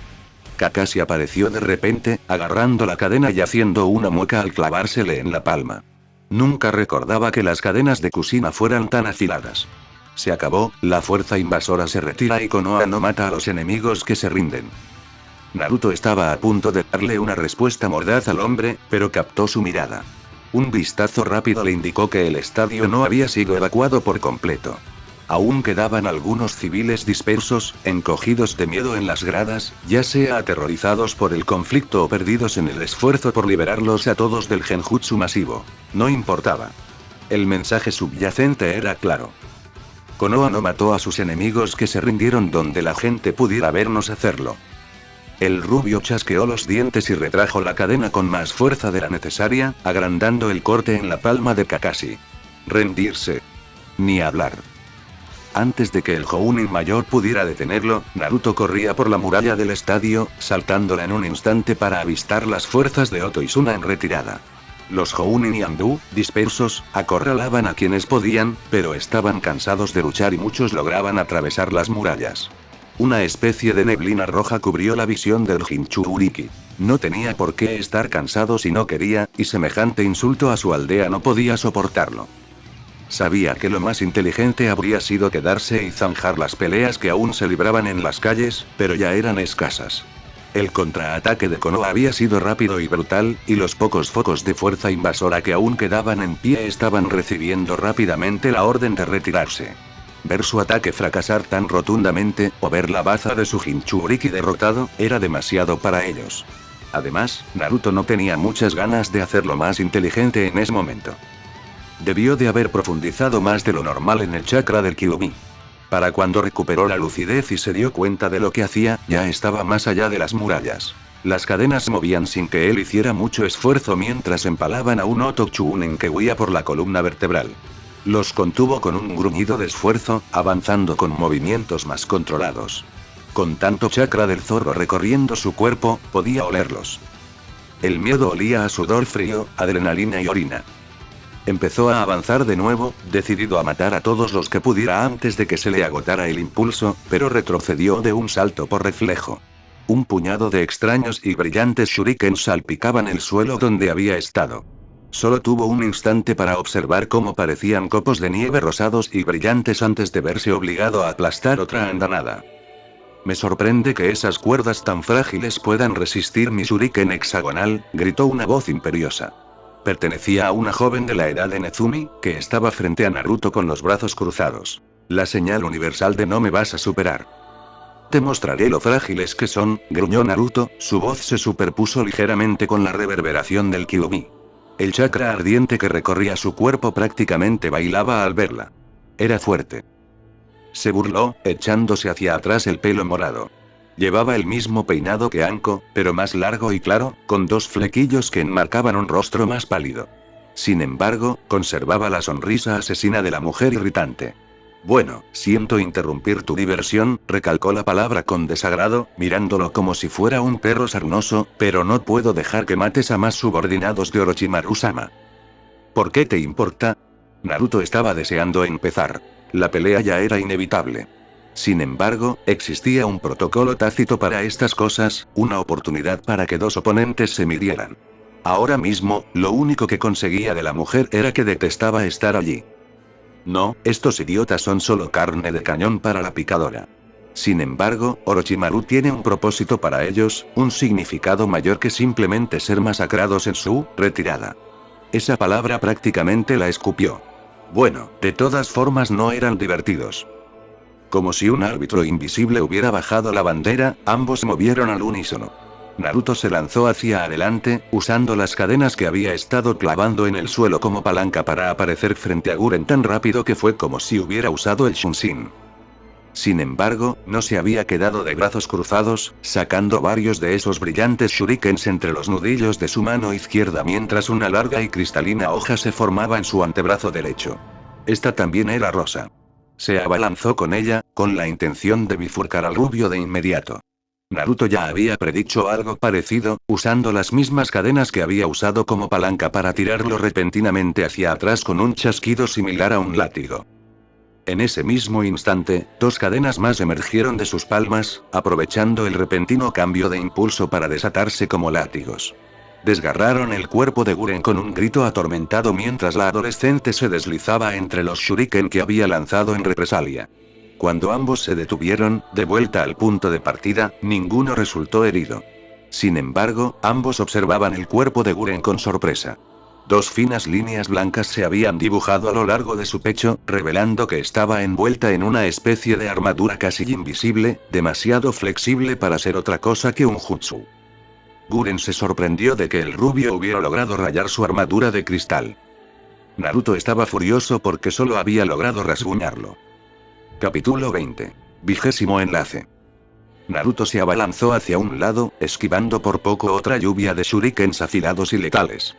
Kakashi apareció de repente, agarrando la cadena y haciendo una mueca al clavársele en la palma. Nunca recordaba que las cadenas de Kushina fueran tan afiladas. Se acabó, la fuerza invasora se retira y Konoha no mata a los enemigos que se rinden. Naruto estaba a punto de darle una respuesta mordaz al hombre, pero captó su mirada. Un vistazo rápido le indicó que el estadio no había sido evacuado por completo. Aún quedaban algunos civiles dispersos, encogidos de miedo en las gradas, ya sea aterrorizados por el conflicto o perdidos en el esfuerzo por liberarlos a todos del genjutsu masivo. No importaba. El mensaje subyacente era claro. Konoha no mató a sus enemigos que se rindieron donde la gente pudiera vernos hacerlo. El rubio chasqueó los dientes y retrajo la cadena con más fuerza de la necesaria, agrandando el corte en la palma de Kakashi. Rendirse. Ni hablar. Antes de que el Jounin mayor pudiera detenerlo, Naruto corría por la muralla del estadio, saltándola en un instante para avistar las fuerzas de Oto y Suna en retirada. Los Jounin y Anbu, dispersos, acorralaban a quienes podían, pero estaban cansados de luchar y muchos lograban atravesar las murallas. Una especie de neblina roja cubrió la visión del Jinchuriki. No tenía por qué estar cansado si no quería, y semejante insulto a su aldea no podía soportarlo. Sabía que lo más inteligente habría sido quedarse y zanjar las peleas que aún se libraban en las calles, pero ya eran escasas. El contraataque de Konoha había sido rápido y brutal, y los pocos focos de fuerza invasora que aún quedaban en pie estaban recibiendo rápidamente la orden de retirarse. Ver su ataque fracasar tan rotundamente, o ver la baza de su Jinchuriki derrotado, era demasiado para ellos. Además, Naruto no tenía muchas ganas de hacerlo más inteligente en ese momento. Debió de haber profundizado más de lo normal en el chakra del Kyuubi. Para cuando recuperó la lucidez y se dio cuenta de lo que hacía, ya estaba más allá de las murallas. Las cadenas se movían sin que él hiciera mucho esfuerzo mientras empalaban a un Otochunin que huía por la columna vertebral. Los contuvo con un gruñido de esfuerzo, avanzando con movimientos más controlados. Con tanto chakra del zorro recorriendo su cuerpo, podía olerlos. El miedo olía a sudor frío, adrenalina y orina. Empezó a avanzar de nuevo, decidido a matar a todos los que pudiera antes de que se le agotara el impulso, pero retrocedió de un salto por reflejo. Un puñado de extraños y brillantes shurikens salpicaban el suelo donde había estado. Solo tuvo un instante para observar cómo parecían copos de nieve rosados y brillantes antes de verse obligado a aplastar otra andanada. Me sorprende que esas cuerdas tan frágiles puedan resistir mi shuriken hexagonal, gritó una voz imperiosa. Pertenecía a una joven de la edad de Nezumi, que estaba frente a Naruto con los brazos cruzados. La señal universal de no me vas a superar. Te mostraré lo frágiles que son, gruñó Naruto, su voz se superpuso ligeramente con la reverberación del Kyuubi. El chakra ardiente que recorría su cuerpo prácticamente bailaba al verla. Era fuerte. Se burló, echándose hacia atrás el pelo morado. Llevaba el mismo peinado que Anko, pero más largo y claro, con dos flequillos que enmarcaban un rostro más pálido. Sin embargo, conservaba la sonrisa asesina de la mujer irritante. Bueno, siento interrumpir tu diversión, recalcó la palabra con desagrado, mirándolo como si fuera un perro sarnoso, pero no puedo dejar que mates a más subordinados de Orochimaru-sama. ¿Por qué te importa? Naruto estaba deseando empezar. La pelea ya era inevitable. Sin embargo, existía un protocolo tácito para estas cosas, una oportunidad para que dos oponentes se midieran. Ahora mismo, lo único que conseguía de la mujer era que detestaba estar allí. No, estos idiotas son solo carne de cañón para la picadora. Sin embargo, Orochimaru tiene un propósito para ellos, un significado mayor que simplemente ser masacrados en su retirada. Esa palabra prácticamente la escupió. Bueno, de todas formas no eran divertidos. Como si un árbitro invisible hubiera bajado la bandera, ambos se movieron al unísono. Naruto se lanzó hacia adelante, usando las cadenas que había estado clavando en el suelo como palanca para aparecer frente a Guren tan rápido que fue como si hubiera usado el Shunshin. Sin embargo, no se había quedado de brazos cruzados, sacando varios de esos brillantes shurikens entre los nudillos de su mano izquierda mientras una larga y cristalina hoja se formaba en su antebrazo derecho. Esta también era rosa. Se abalanzó con ella, con la intención de bifurcar al rubio de inmediato. Naruto ya había predicho algo parecido, usando las mismas cadenas que había usado como palanca para tirarlo repentinamente hacia atrás con un chasquido similar a un látigo. En ese mismo instante, dos cadenas más emergieron de sus palmas, aprovechando el repentino cambio de impulso para desatarse como látigos. Desgarraron el cuerpo de Guren con un grito atormentado mientras la adolescente se deslizaba entre los shuriken que había lanzado en represalia. Cuando ambos se detuvieron, de vuelta al punto de partida, ninguno resultó herido. Sin embargo, ambos observaban el cuerpo de Guren con sorpresa. Dos finas líneas blancas se habían dibujado a lo largo de su pecho, revelando que estaba envuelta en una especie de armadura casi invisible, demasiado flexible para ser otra cosa que un jutsu. Guren se sorprendió de que el rubio hubiera logrado rayar su armadura de cristal. Naruto estaba furioso porque solo había logrado rasguñarlo. Capítulo 20. 20º enlace. Naruto se abalanzó hacia un lado, esquivando por poco otra lluvia de shurikens afilados y letales.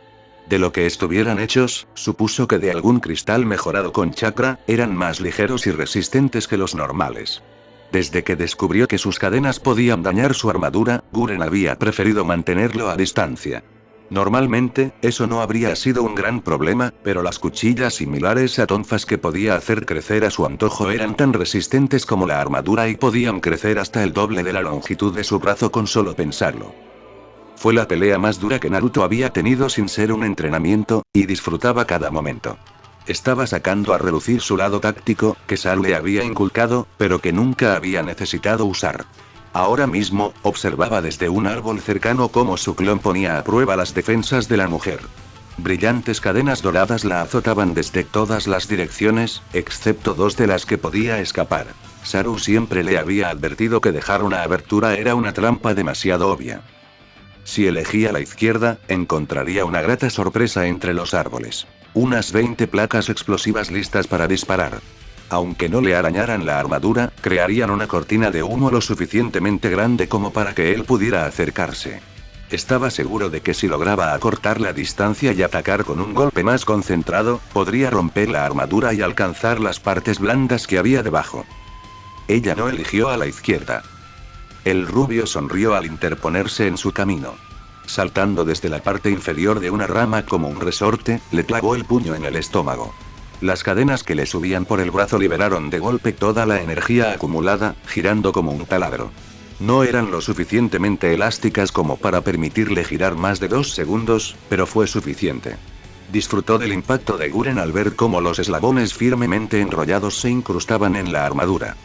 De lo que estuvieran hechos, supuso que de algún cristal mejorado con chakra, eran más ligeros y resistentes que los normales. Desde que descubrió que sus cadenas podían dañar su armadura, Guren había preferido mantenerlo a distancia. Normalmente, eso no habría sido un gran problema, pero las cuchillas similares a tonfas que podía hacer crecer a su antojo eran tan resistentes como la armadura y podían crecer hasta el doble de la longitud de su brazo con solo pensarlo. Fue la pelea más dura que Naruto había tenido sin ser un entrenamiento, y disfrutaba cada momento. Estaba sacando a relucir su lado táctico, que Sal le había inculcado, pero que nunca había necesitado usar. Ahora mismo, observaba desde un árbol cercano cómo su clon ponía a prueba las defensas de la mujer. Brillantes cadenas doradas la azotaban desde todas las direcciones, excepto dos de las que podía escapar. Saru siempre le había advertido que dejar una abertura era una trampa demasiado obvia. Si elegía la izquierda, encontraría una grata sorpresa entre los árboles. Unas 20 placas explosivas listas para disparar. Aunque no le arañaran la armadura, crearían una cortina de humo lo suficientemente grande como para que él pudiera acercarse. Estaba seguro de que si lograba acortar la distancia y atacar con un golpe más concentrado, podría romper la armadura y alcanzar las partes blandas que había debajo. Ella no eligió a la izquierda. El rubio sonrió al interponerse en su camino. Saltando desde la parte inferior de una rama como un resorte, le clavó el puño en el estómago. Las cadenas que le subían por el brazo liberaron de golpe toda la energía acumulada, girando como un taladro. No eran lo suficientemente elásticas como para permitirle girar más de 2 segundos, pero fue suficiente. Disfrutó del impacto de Guren al ver cómo los eslabones firmemente enrollados se incrustaban en la armadura.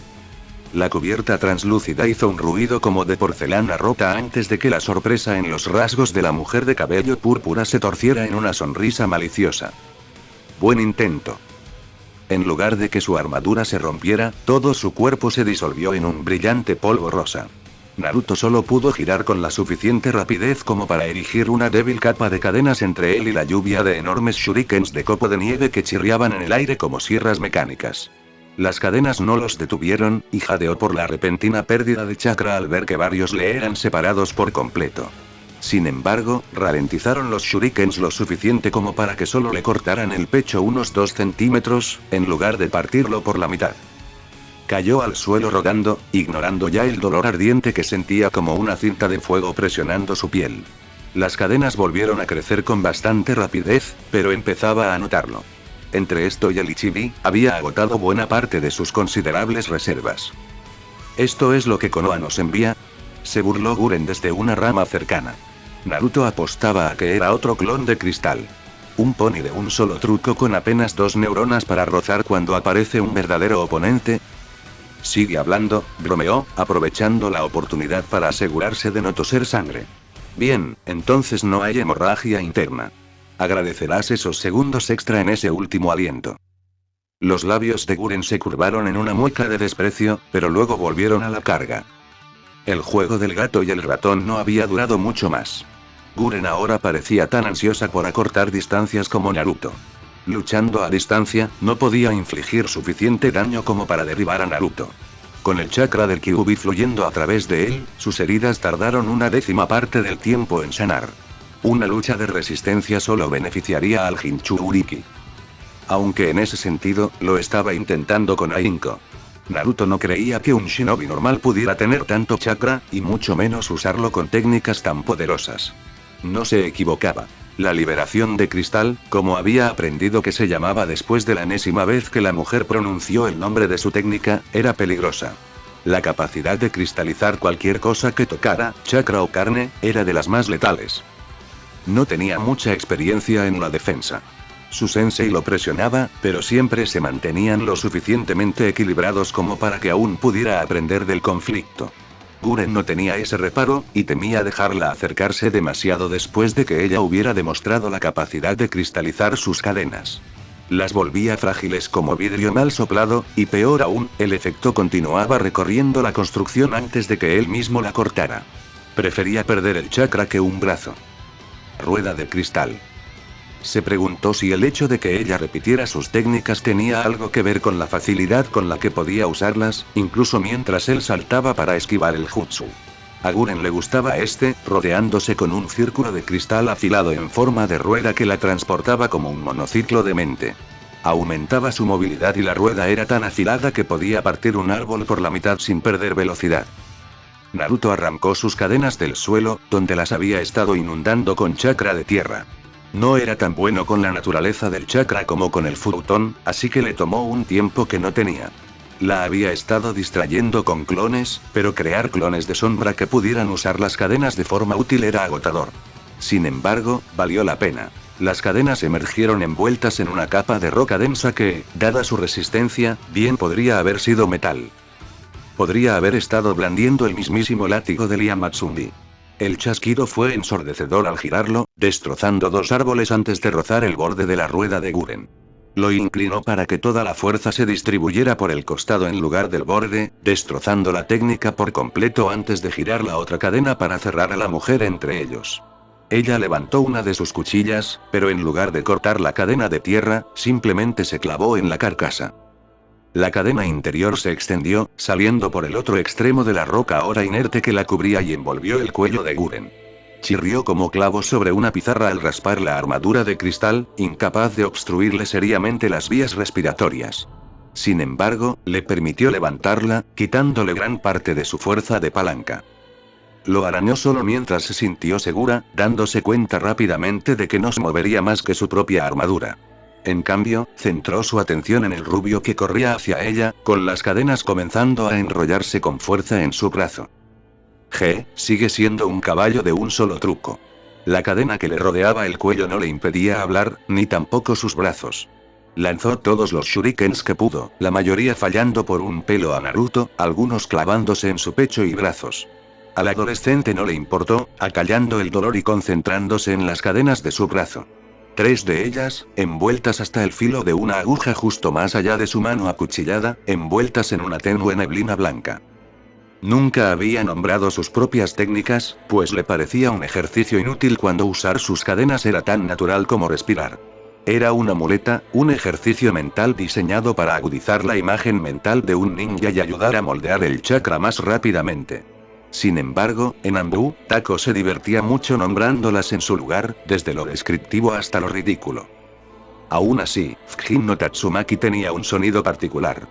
La cubierta translúcida hizo un ruido como de porcelana rota antes de que la sorpresa en los rasgos de la mujer de cabello púrpura se torciera en una sonrisa maliciosa. Buen intento. En lugar de que su armadura se rompiera, todo su cuerpo se disolvió en un brillante polvo rosa. Naruto solo pudo girar con la suficiente rapidez como para erigir una débil capa de cadenas entre él y la lluvia de enormes shurikens de copo de nieve que chirriaban en el aire como sierras mecánicas. Las cadenas no los detuvieron, y jadeó por la repentina pérdida de chakra al ver que varios le eran separados por completo. Sin embargo, ralentizaron los shurikens lo suficiente como para que solo le cortaran el pecho unos 2 centímetros, en lugar de partirlo por la mitad. Cayó al suelo rodando, ignorando ya el dolor ardiente que sentía como una cinta de fuego presionando su piel. Las cadenas volvieron a crecer con bastante rapidez, pero empezaba a notarlo. Entre esto y el Ichibi, había agotado buena parte de sus considerables reservas. ¿Esto es lo que Konoha nos envía?, se burló Guren desde una rama cercana. Naruto apostaba a que era otro clon de Cristal. Un pony de un solo truco con apenas 2 neuronas para rozar cuando aparece un verdadero oponente. Sigue hablando, bromeó, aprovechando la oportunidad para asegurarse de no toser sangre. Bien, entonces no hay hemorragia interna. Agradecerás esos segundos extra en ese último aliento. Los labios de Guren se curvaron en una mueca de desprecio, pero luego volvieron a la carga. El juego del gato y el ratón no había durado mucho más. Guren ahora parecía tan ansiosa por acortar distancias como Naruto. Luchando a distancia, no podía infligir suficiente daño como para derribar a Naruto. Con el chakra del Kyuubi fluyendo a través de él, sus heridas tardaron una 10ª parte del tiempo en sanar. Una lucha de resistencia solo beneficiaría al Jinchuriki. Aunque en ese sentido, lo estaba intentando con ahínco. Naruto no creía que un shinobi normal pudiera tener tanto chakra, y mucho menos usarlo con técnicas tan poderosas. No se equivocaba. La liberación de cristal, como había aprendido que se llamaba después de la enésima vez que la mujer pronunció el nombre de su técnica, era peligrosa. La capacidad de cristalizar cualquier cosa que tocara, chakra o carne, era de las más letales. No tenía mucha experiencia en la defensa. Su sensei lo presionaba, pero siempre se mantenían lo suficientemente equilibrados como para que aún pudiera aprender del conflicto. Guren no tenía ese reparo, y temía dejarla acercarse demasiado después de que ella hubiera demostrado la capacidad de cristalizar sus cadenas. Las volvía frágiles como vidrio mal soplado, y peor aún, el efecto continuaba recorriendo la construcción antes de que él mismo la cortara. Prefería perder el chakra que un brazo. Rueda de cristal. Se preguntó si el hecho de que ella repitiera sus técnicas tenía algo que ver con la facilidad con la que podía usarlas, incluso mientras él saltaba para esquivar el jutsu. A Guren le gustaba rodeándose con un círculo de cristal afilado en forma de rueda que la transportaba como un monociclo de mente. Aumentaba su movilidad y la rueda era tan afilada que podía partir un árbol por la mitad sin perder velocidad. Naruto arrancó sus cadenas del suelo, donde las había estado inundando con chakra de tierra. No era tan bueno con la naturaleza del chakra como con el Furutón, así que le tomó un tiempo que no tenía. La había estado distrayendo con clones, pero crear clones de sombra que pudieran usar las cadenas de forma útil era agotador. Sin embargo, valió la pena. Las cadenas emergieron envueltas en una capa de roca densa que, dada su resistencia, bien podría haber sido metal. Podría haber estado blandiendo el mismísimo látigo de Liamatsumi. El chasquido fue ensordecedor al girarlo, destrozando 2 árboles antes de rozar el borde de la rueda de Guren. Lo inclinó para que toda la fuerza se distribuyera por el costado en lugar del borde, destrozando la técnica por completo antes de girar la otra cadena para cerrar a la mujer entre ellos. Ella levantó una de sus cuchillas, pero en lugar de cortar la cadena de tierra, simplemente se clavó en la carcasa. La cadena interior se extendió, saliendo por el otro extremo de la roca ahora inerte que la cubría y envolvió el cuello de Guren. Chirrió como clavo sobre una pizarra al raspar la armadura de cristal, incapaz de obstruirle seriamente las vías respiratorias. Sin embargo, le permitió levantarla, quitándole gran parte de su fuerza de palanca. Lo arañó solo mientras se sintió segura, dándose cuenta rápidamente de que no se movería más que su propia armadura. En cambio, centró su atención en el rubio que corría hacia ella, con las cadenas comenzando a enrollarse con fuerza en su brazo. Sigue siendo un caballo de un solo truco. La cadena que le rodeaba el cuello no le impedía hablar, ni tampoco sus brazos. Lanzó todos los shurikens que pudo, la mayoría fallando por un pelo a Naruto, algunos clavándose en su pecho y brazos. Al adolescente no le importó, acallando el dolor y concentrándose en las cadenas de su brazo. 3 de ellas, envueltas hasta el filo de una aguja justo más allá de su mano acuchillada, envueltas en una tenue neblina blanca. Nunca había nombrado sus propias técnicas, pues le parecía un ejercicio inútil cuando usar sus cadenas era tan natural como respirar. Era una muleta, un ejercicio mental diseñado para agudizar la imagen mental de un ninja y ayudar a moldear el chakra más rápidamente. Sin embargo, en Anbu, Tako se divertía mucho nombrándolas en su lugar, desde lo descriptivo hasta lo ridículo. Aún así, Fujin no Tatsumaki tenía un sonido particular.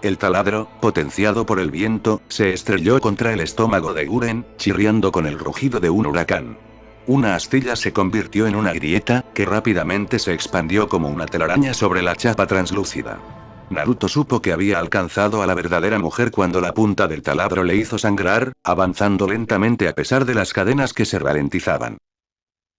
El taladro, potenciado por el viento, se estrelló contra el estómago de Guren, chirriando con el rugido de un huracán. Una astilla se convirtió en una grieta, que rápidamente se expandió como una telaraña sobre la chapa translúcida. Naruto supo que había alcanzado a la verdadera mujer cuando la punta del taladro le hizo sangrar, avanzando lentamente a pesar de las cadenas que se ralentizaban.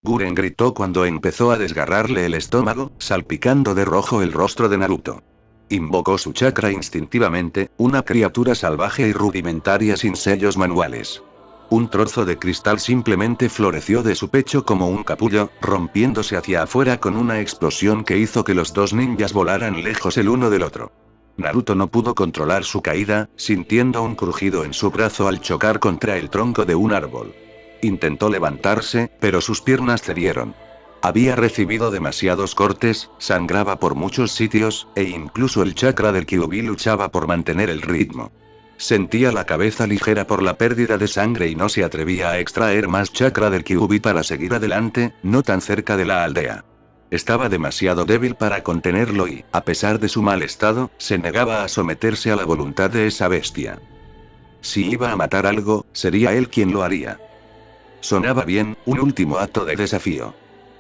Guren gritó cuando empezó a desgarrarle el estómago, salpicando de rojo el rostro de Naruto. Invocó su chakra instintivamente, una criatura salvaje y rudimentaria sin sellos manuales. Un trozo de cristal simplemente floreció de su pecho como un capullo, rompiéndose hacia afuera con una explosión que hizo que los dos ninjas volaran lejos el uno del otro. Naruto no pudo controlar su caída, sintiendo un crujido en su brazo al chocar contra el tronco de un árbol. Intentó levantarse, pero sus piernas cedieron. Había recibido demasiados cortes, sangraba por muchos sitios, e incluso el chakra del Kyuubi luchaba por mantener el ritmo. Sentía la cabeza ligera por la pérdida de sangre y no se atrevía a extraer más chakra del Kyuubi para seguir adelante, no tan cerca de la aldea. Estaba demasiado débil para contenerlo y, a pesar de su mal estado, se negaba a someterse a la voluntad de esa bestia. Si iba a matar algo, sería él quien lo haría. Sonaba bien, un último acto de desafío.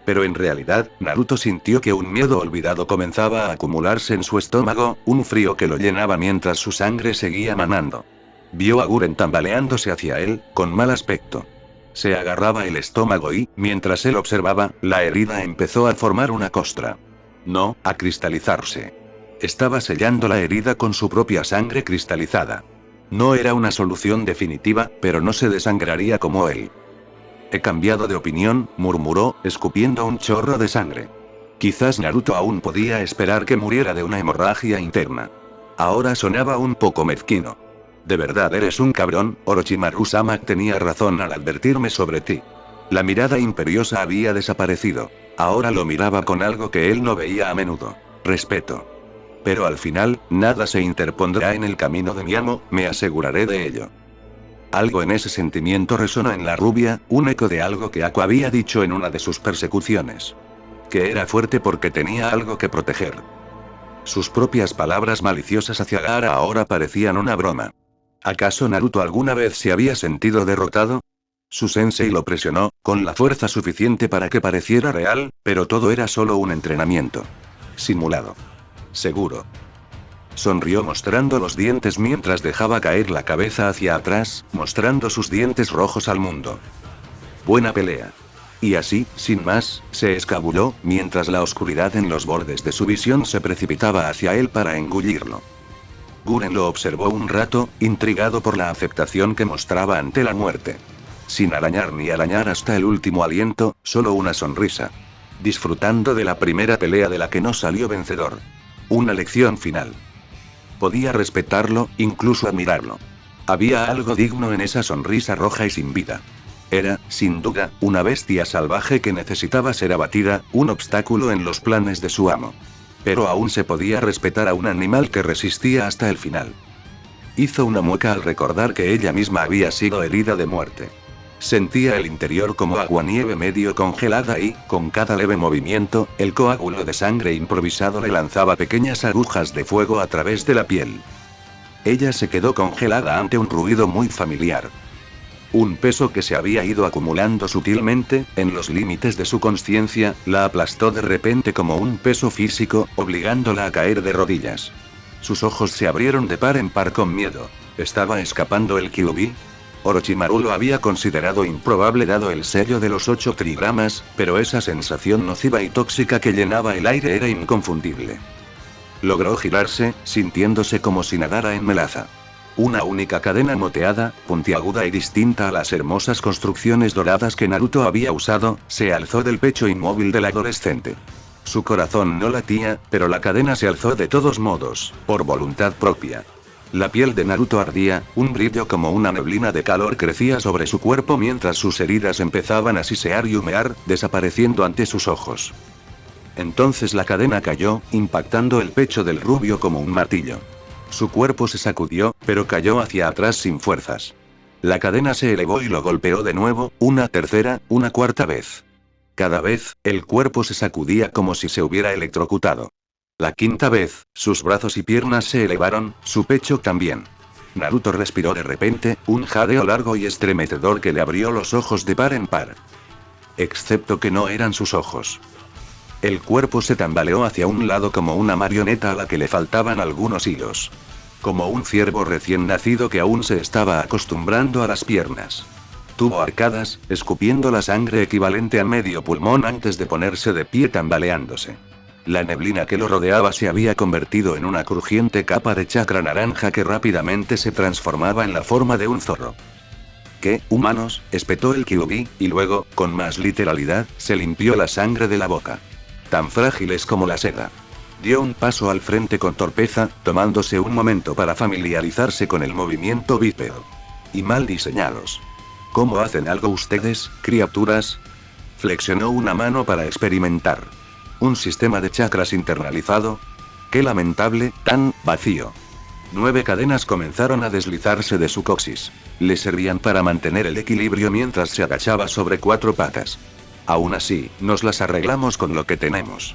Pero en realidad, Naruto sintió que un miedo olvidado comenzaba a acumularse en su estómago, un frío que lo llenaba mientras su sangre seguía manando. Vio a Guren tambaleándose hacia él, con mal aspecto. Se agarraba el estómago y, mientras él observaba, la herida empezó a formar una costra. No, a cristalizarse. Estaba sellando la herida con su propia sangre cristalizada. No era una solución definitiva, pero no se desangraría como él. He cambiado de opinión, murmuró, escupiendo un chorro de sangre. Quizás Naruto aún podía esperar que muriera de una hemorragia interna. Ahora sonaba un poco mezquino. De verdad eres un cabrón, Orochimaru-sama tenía razón al advertirme sobre ti. La mirada imperiosa había desaparecido. Ahora lo miraba con algo que él no veía a menudo. Respeto. Pero al final, nada se interpondrá en el camino de mi amo, me aseguraré de ello. Algo en ese sentimiento resonó en la rubia, un eco de algo que Ako había dicho en una de sus persecuciones. Que era fuerte porque tenía algo que proteger. Sus propias palabras maliciosas hacia Gaara ahora parecían una broma. ¿Acaso Naruto alguna vez se había sentido derrotado? Su sensei lo presionó, con la fuerza suficiente para que pareciera real, pero todo era solo un entrenamiento. Simulado. Seguro. Sonrió mostrando los dientes mientras dejaba caer la cabeza hacia atrás, mostrando sus dientes rojos al mundo. Buena pelea. Y así, sin más, se escabulló, mientras la oscuridad en los bordes de su visión se precipitaba hacia él para engullirlo. Guren lo observó un rato, intrigado por la aceptación que mostraba ante la muerte. Sin arañar ni arañar hasta el último aliento, solo una sonrisa. Disfrutando de la primera pelea de la que no salió vencedor. Una lección final. Podía respetarlo, incluso admirarlo. Había algo digno en esa sonrisa roja y sin vida. Era, sin duda, una bestia salvaje que necesitaba ser abatida, un obstáculo en los planes de su amo. Pero aún se podía respetar a un animal que resistía hasta el final. Hizo una mueca al recordar que ella misma había sido herida de muerte. Sentía el interior como aguanieve medio congelada y, con cada leve movimiento, el coágulo de sangre improvisado le lanzaba pequeñas agujas de fuego a través de la piel. Ella se quedó congelada ante un ruido muy familiar. Un peso que se había ido acumulando sutilmente, en los límites de su conciencia, la aplastó de repente como un peso físico, obligándola a caer de rodillas. Sus ojos se abrieron de par en par con miedo. ¿Estaba escapando el Kyuubi? Orochimaru lo había considerado improbable dado el sello de los 8 trigramas, pero esa sensación nociva y tóxica que llenaba el aire era inconfundible. Logró girarse, sintiéndose como si nadara en melaza. Una única cadena moteada, puntiaguda y distinta a las hermosas construcciones doradas que Naruto había usado, se alzó del pecho inmóvil del adolescente. Su corazón no latía, pero la cadena se alzó de todos modos, por voluntad propia. La piel de Naruto ardía, un brillo como una neblina de calor crecía sobre su cuerpo mientras sus heridas empezaban a sisear y humear, desapareciendo ante sus ojos. Entonces la cadena cayó, impactando el pecho del rubio como un martillo. Su cuerpo se sacudió, pero cayó hacia atrás sin fuerzas. La cadena se elevó y lo golpeó de nuevo, una tercera, una cuarta vez. Cada vez, el cuerpo se sacudía como si se hubiera electrocutado. La quinta vez, sus brazos y piernas se elevaron, su pecho también. Naruto respiró de repente, un jadeo largo y estremecedor que le abrió los ojos de par en par. Excepto que no eran sus ojos. El cuerpo se tambaleó hacia un lado como una marioneta a la que le faltaban algunos hilos. Como un ciervo recién nacido que aún se estaba acostumbrando a las piernas. Tuvo arcadas, escupiendo la sangre equivalente a medio pulmón antes de ponerse de pie tambaleándose. La neblina que lo rodeaba se había convertido en una crujiente capa de chakra naranja que rápidamente se transformaba en la forma de un zorro. ¿Qué, humanos?, espetó el Kyuubi, y luego, con más literalidad, se limpió la sangre de la boca. Tan frágiles como la seda. Dio un paso al frente con torpeza, tomándose un momento para familiarizarse con el movimiento bípedo. Y mal diseñados. ¿Cómo hacen algo ustedes, criaturas? Flexionó una mano para experimentar. ¿Un sistema de chakras internalizado? ¡Qué lamentable, tan vacío! 9 cadenas comenzaron a deslizarse de su coxis. Le servían para mantener el equilibrio mientras se agachaba sobre 4 patas. Aún así, nos las arreglamos con lo que tenemos.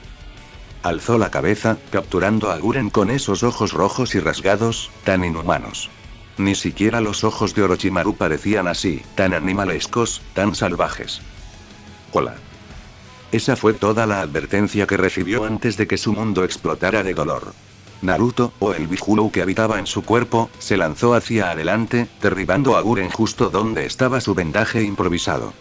Alzó la cabeza, capturando a Guren con esos ojos rojos y rasgados, tan inhumanos. Ni siquiera los ojos de Orochimaru parecían así, tan animalescos, tan salvajes. Hola. Esa fue toda la advertencia que recibió antes de que su mundo explotara de dolor. Naruto, o el Bijulu que habitaba en su cuerpo, se lanzó hacia adelante, derribando a Guren justo donde estaba su vendaje improvisado.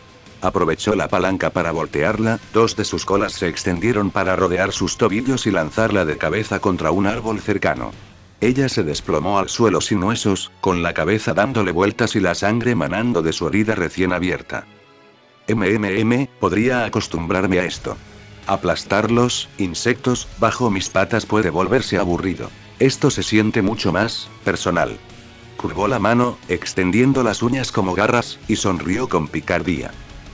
Aprovechó la palanca para voltearla, 2 de sus colas se extendieron para rodear sus tobillos y lanzarla de cabeza contra un árbol cercano. Ella se desplomó al suelo sin huesos, con la cabeza dándole vueltas y la sangre manando de su herida recién abierta. Podría acostumbrarme a esto. Aplastarlos, insectos, bajo mis patas puede volverse aburrido. Esto se siente mucho más personal. Curvó la mano, extendiendo las uñas como garras, y sonrió con picardía.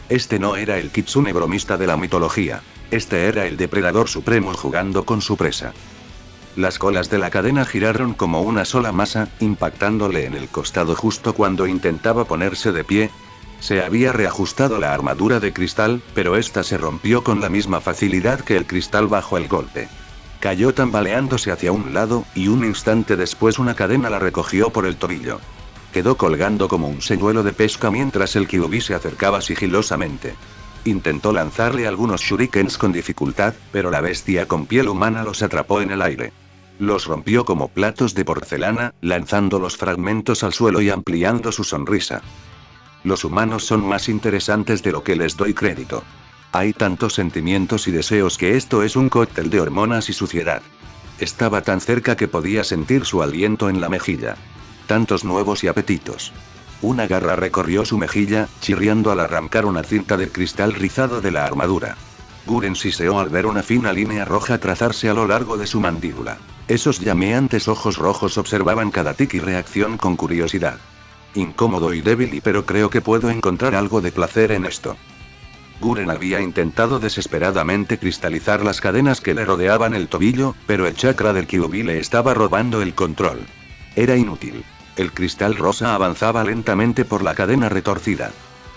Este no era el kitsune bromista de la mitología. Este era el depredador supremo jugando con su presa. Las colas de la cadena giraron como una sola masa, impactándole en el costado justo cuando intentaba ponerse de pie. Se había reajustado la armadura de cristal, pero esta se rompió con la misma facilidad que el cristal bajo el golpe. Cayó tambaleándose hacia un lado, y un instante después una cadena la recogió por el tobillo. Quedó colgando como un señuelo de pesca mientras el Kyuubi se acercaba sigilosamente. Intentó lanzarle algunos shurikens con dificultad, pero la bestia con piel humana los atrapó en el aire. Los rompió como platos de porcelana, lanzando los fragmentos al suelo y ampliando su sonrisa. Los humanos son más interesantes de lo que les doy crédito. Hay tantos sentimientos y deseos que esto es un cóctel de hormonas y suciedad. Estaba tan cerca que podía sentir su aliento en la mejilla. Tantos nuevos y apetitos. Una garra recorrió su mejilla, chirriando al arrancar una cinta de cristal rizado de la armadura. Guren siseó al ver una fina línea roja trazarse a lo largo de su mandíbula. Esos llameantes ojos rojos observaban cada tic y reacción con curiosidad. Incómodo y débil, pero creo que puedo encontrar algo de placer en esto. Guren había intentado desesperadamente cristalizar las cadenas que le rodeaban el tobillo, pero el chakra del Kyuubi le estaba robando el control. Era inútil. El cristal rosa avanzaba lentamente por la cadena retorcida.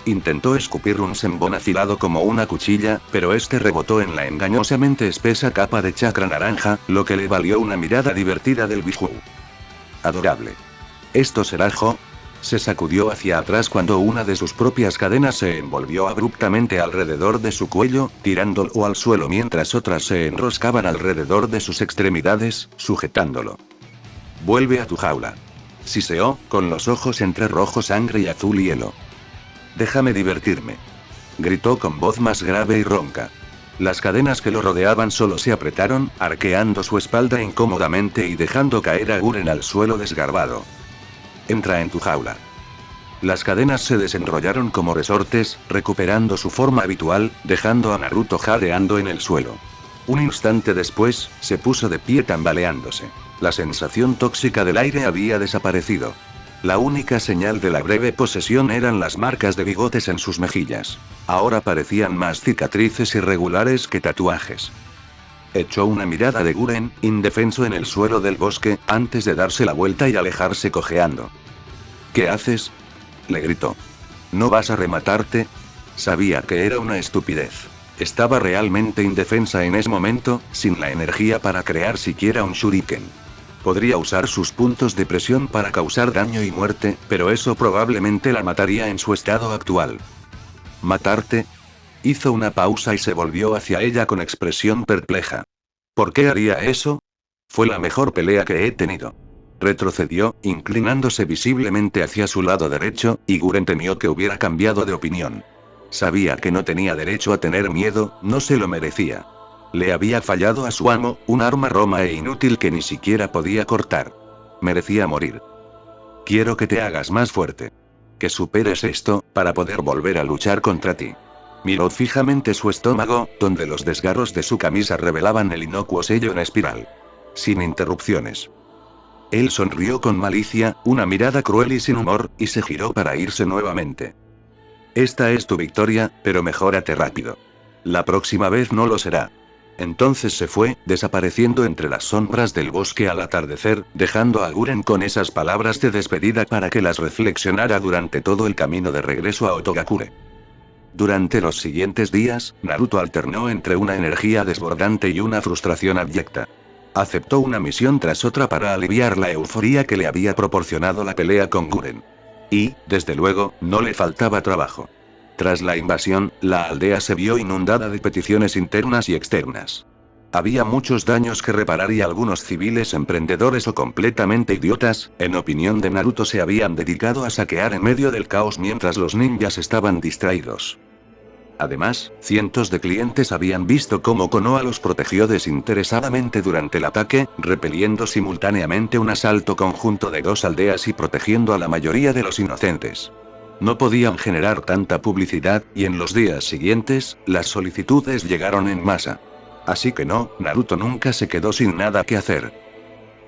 Intentó escupir un senbon afilado como una cuchilla, pero este rebotó en la engañosamente espesa capa de chakra naranja, lo que le valió una mirada divertida del Biju. Adorable. ¿Esto será Jo? Se sacudió hacia atrás cuando una de sus propias cadenas se envolvió abruptamente alrededor de su cuello, tirándolo al suelo mientras otras se enroscaban alrededor de sus extremidades, sujetándolo. «Vuelve a tu jaula», siseó, con los ojos entre rojo sangre y azul hielo. «Déjame divertirme», gritó con voz más grave y ronca. Las cadenas que lo rodeaban solo se apretaron, arqueando su espalda incómodamente y dejando caer a Guren al suelo desgarbado. «Entra en tu jaula». Las cadenas se desenrollaron como resortes, recuperando su forma habitual, dejando a Naruto jadeando en el suelo. Un instante después, se puso de pie tambaleándose. La sensación tóxica del aire había desaparecido. La única señal de la breve posesión eran las marcas de bigotes en sus mejillas. Ahora parecían más cicatrices irregulares que tatuajes. Echó una mirada de Guren, indefenso en el suelo del bosque, antes de darse la vuelta y alejarse cojeando. «¿Qué haces?», le gritó. «¿No vas a rematarte?». Sabía que era una estupidez. Estaba realmente indefensa en ese momento, sin la energía para crear siquiera un shuriken. Podría usar sus puntos de presión para causar daño y muerte, pero eso probablemente la mataría en su estado actual. «¿Matarte?». Hizo una pausa y se volvió hacia ella con expresión perpleja. «¿Por qué haría eso? Fue la mejor pelea que he tenido». Retrocedió, inclinándose visiblemente hacia su lado derecho, y Guren temió que hubiera cambiado de opinión. Sabía que no tenía derecho a tener miedo, no se lo merecía. Le había fallado a su amo, un arma roma e inútil que ni siquiera podía cortar. Merecía morir. «Quiero que te hagas más fuerte. Que superes esto, para poder volver a luchar contra ti». Miró fijamente su estómago, donde los desgarros de su camisa revelaban el inocuo sello en espiral. Sin interrupciones. Él sonrió con malicia, una mirada cruel y sin humor, y se giró para irse nuevamente. «Esta es tu victoria, pero mejórate rápido. La próxima vez no lo será». Entonces se fue, desapareciendo entre las sombras del bosque al atardecer, dejando a Guren con esas palabras de despedida para que las reflexionara durante todo el camino de regreso a Otogakure. Durante los siguientes días, Naruto alternó entre una energía desbordante y una frustración abyecta. Aceptó una misión tras otra para aliviar la euforía que le había proporcionado la pelea con Guren. Y, desde luego, no le faltaba trabajo. Tras la invasión, la aldea se vio inundada de peticiones internas y externas. Había muchos daños que reparar y algunos civiles emprendedores o completamente idiotas, en opinión de Naruto, se habían dedicado a saquear en medio del caos mientras los ninjas estaban distraídos. Además, cientos de clientes habían visto cómo Konoha los protegió desinteresadamente durante el ataque, repeliendo simultáneamente un asalto conjunto de dos aldeas y protegiendo a la mayoría de los inocentes. No podían generar tanta publicidad, y en los días siguientes, las solicitudes llegaron en masa. Así que no, Naruto nunca se quedó sin nada que hacer.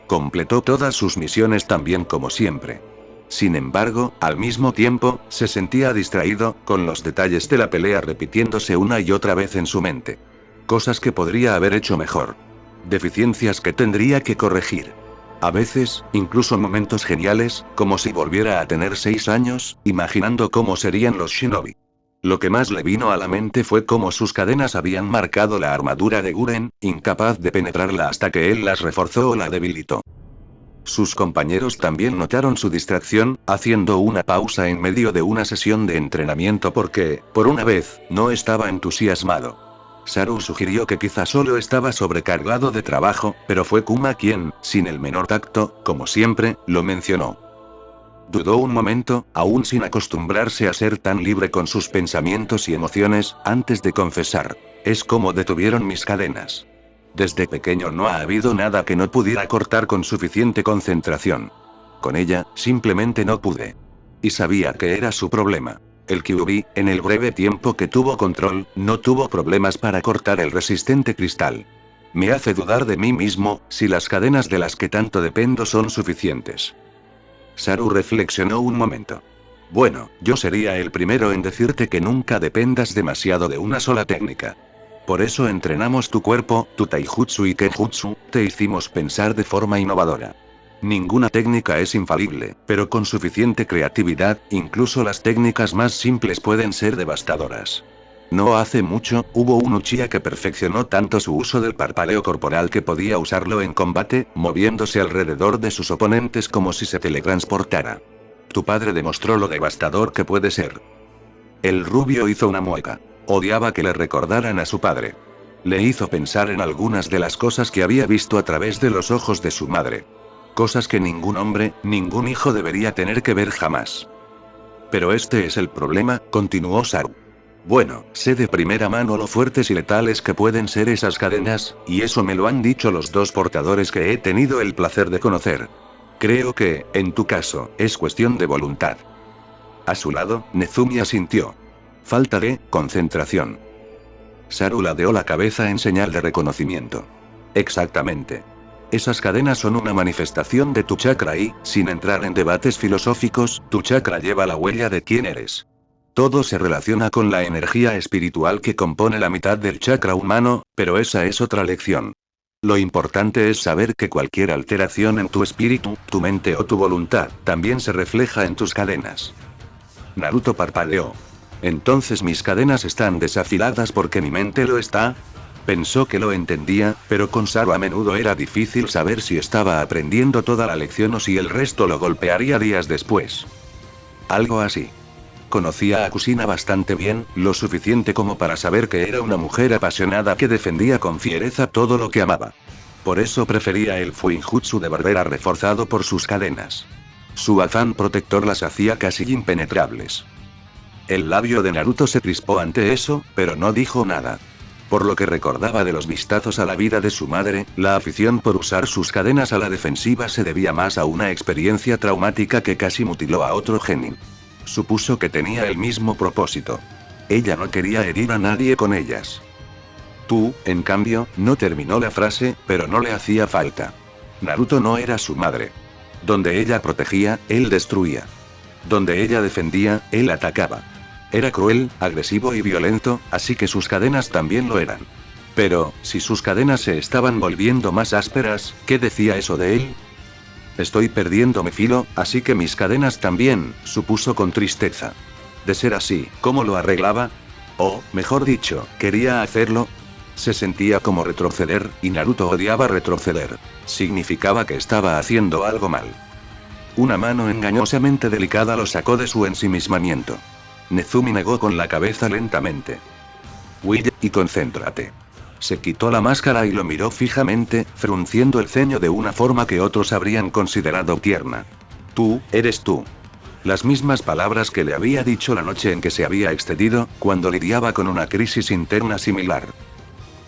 Completó todas sus misiones tan bien como siempre. Sin embargo, al mismo tiempo, se sentía distraído, con los detalles de la pelea repitiéndose una y otra vez en su mente. Cosas que podría haber hecho mejor. Deficiencias que tendría que corregir. A veces, incluso momentos geniales, como si volviera a tener 6 años, imaginando cómo serían los shinobi. Lo que más le vino a la mente fue cómo sus cadenas habían marcado la armadura de Guren, incapaz de penetrarla hasta que él las reforzó o la debilitó. Sus compañeros también notaron su distracción, haciendo una pausa en medio de una sesión de entrenamiento porque, por una vez, no estaba entusiasmado. Saru sugirió que quizá solo estaba sobrecargado de trabajo, pero fue Kuma quien, sin el menor tacto, como siempre, lo mencionó. Dudó un momento, aún sin acostumbrarse a ser tan libre con sus pensamientos y emociones, antes de confesar: «Es como detuvieron mis cadenas. Desde pequeño no ha habido nada que no pudiera cortar con suficiente concentración. Con ella, simplemente no pude». Y sabía que era su problema. El Kyuubi, en el breve tiempo que tuvo control, no tuvo problemas para cortar el resistente cristal. Me hace dudar de mí mismo, si las cadenas de las que tanto dependo son suficientes. Saru reflexionó un momento. Bueno, yo sería el primero en decirte que nunca dependas demasiado de una sola técnica. Por eso entrenamos tu cuerpo, tu taijutsu y kenjutsu, te hicimos pensar de forma innovadora. Ninguna técnica es infalible, pero con suficiente creatividad, incluso las técnicas más simples pueden ser devastadoras. No hace mucho, hubo un Uchiha que perfeccionó tanto su uso del parpadeo corporal que podía usarlo en combate, moviéndose alrededor de sus oponentes como si se teletransportara. tu padre demostró lo devastador que puede ser. El rubio hizo una mueca. Odiaba que le recordaran a su padre. Le hizo pensar en algunas de las cosas que había visto a través de los ojos de su madre. Cosas que ningún hombre, ningún hijo debería tener que ver jamás. Pero este es el problema, continuó Saru. Bueno, sé de primera mano lo fuertes y letales que pueden ser esas cadenas, y eso me lo han dicho los dos portadores que he tenido el placer de conocer. Creo que, en tu caso, es cuestión de voluntad. A su lado, Nezumi asintió. Falta de concentración. Saru ladeó la cabeza en señal de reconocimiento. Exactamente. Esas cadenas son una manifestación de tu chakra y, sin entrar en debates filosóficos, tu chakra lleva la huella de quién eres. Todo se relaciona con la energía espiritual que compone la mitad del chakra humano, pero esa es otra lección. Lo importante es saber que cualquier alteración en tu espíritu, tu mente o tu voluntad, también se refleja en tus cadenas. Naruto parpadeó. ¿Entonces mis cadenas están desafiladas porque mi mente lo está? Pensó que lo entendía, pero con Saru a menudo era difícil saber si estaba aprendiendo toda la lección o si el resto lo golpearía días después. Algo así. Conocía a Kushina bastante bien, lo suficiente como para saber que era una mujer apasionada que defendía con fiereza todo lo que amaba. Por eso prefería el Fuinjutsu de Barbera reforzado por sus cadenas. Su afán protector las hacía casi impenetrables. El labio de Naruto se crispó ante eso, pero no dijo nada. Por lo que recordaba de los vistazos a la vida de su madre, la afición por usar sus cadenas a la defensiva se debía más a una experiencia traumática que casi mutiló a otro genin. Supuso que tenía el mismo propósito. Ella no quería herir a nadie con ellas. Tú, en cambio, no terminó la frase, pero no le hacía falta. Naruto no era su madre. Donde ella protegía, él destruía. Donde ella defendía, él atacaba. Era cruel, agresivo y violento, así que sus cadenas también lo eran. Pero, si sus cadenas se estaban volviendo más ásperas, ¿qué decía eso de él? Estoy perdiendo mi filo, así que mis cadenas también, supuso con tristeza. De ser así, ¿cómo lo arreglaba? O, mejor dicho, ¿quería hacerlo? Se sentía como retroceder, y Naruto odiaba retroceder. Significaba que estaba haciendo algo mal. Una mano engañosamente delicada lo sacó de su ensimismamiento. Nezumi negó con la cabeza lentamente. Huye, y concéntrate. Se quitó la máscara y lo miró fijamente, frunciendo el ceño de una forma que otros habrían considerado tierna. Tú, eres tú. Las mismas palabras que le había dicho la noche en que se había excedido, cuando lidiaba con una crisis interna similar.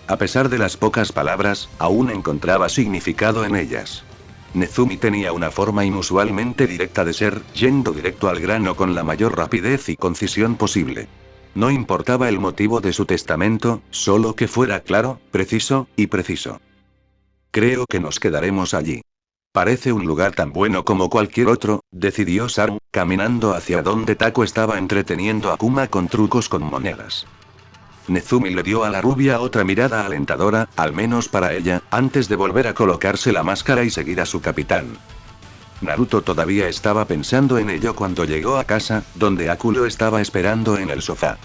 A pesar de las pocas palabras, aún encontraba significado en ellas. Nezumi tenía una forma inusualmente directa de ser, yendo directo al grano con la mayor rapidez y concisión posible. No importaba el motivo de su testamento, solo que fuera claro, preciso, y preciso. Creo que nos quedaremos allí. Parece un lugar tan bueno como cualquier otro, decidió Saru, caminando hacia donde Tako estaba entreteniendo a Kuma con trucos con monedas. Nezumi le dio a la rubia otra mirada alentadora, al menos para ella, antes de volver a colocarse la máscara y seguir a su capitán. Naruto todavía estaba pensando en ello cuando llegó a casa, donde Aku lo estaba esperando en el sofá.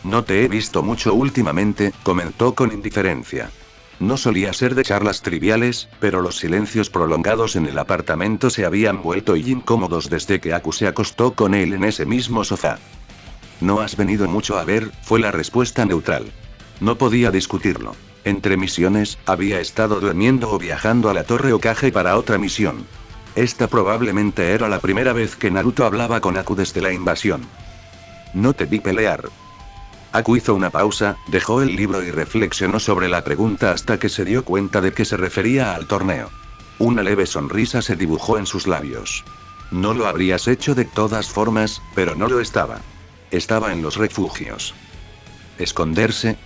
No te he visto mucho últimamente, comentó con indiferencia. No solía ser de charlas triviales, pero los silencios prolongados en el apartamento se habían vuelto incómodos desde que Aku se acostó con él en ese mismo sofá. No has venido mucho a ver, fue la respuesta neutral. No podía discutirlo. Entre misiones, había estado durmiendo o viajando a la Torre Hokage para otra misión. Esta probablemente era la primera vez que Naruto hablaba con Aku desde la invasión. No te vi pelear. Aku hizo una pausa, dejó el libro y reflexionó sobre la pregunta hasta que se dio cuenta de que se refería al torneo. Una leve sonrisa se dibujó en sus labios. No lo habrías hecho de todas formas, pero no lo estaba. Estaba en los refugios. ¿Esconderse?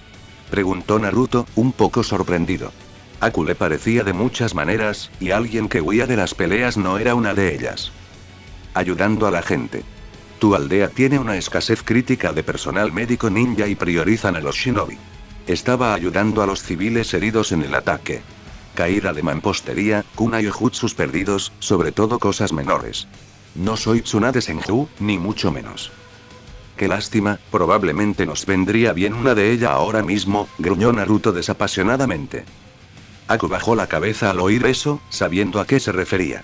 Preguntó Naruto, un poco sorprendido. Aku le parecía de muchas maneras, y alguien que huía de las peleas no era una de ellas. Ayudando a la gente. Tu aldea tiene una escasez crítica de personal médico ninja y priorizan a los shinobi. Estaba ayudando a los civiles heridos en el ataque. Caída de mampostería, kunai y jutsus perdidos, sobre todo cosas menores. No soy Tsunade Senju, ni mucho menos. Qué lástima, probablemente nos vendría bien una de ellas ahora mismo, gruñó Naruto desapasionadamente. Aku bajó la cabeza al oír eso, sabiendo a qué se refería.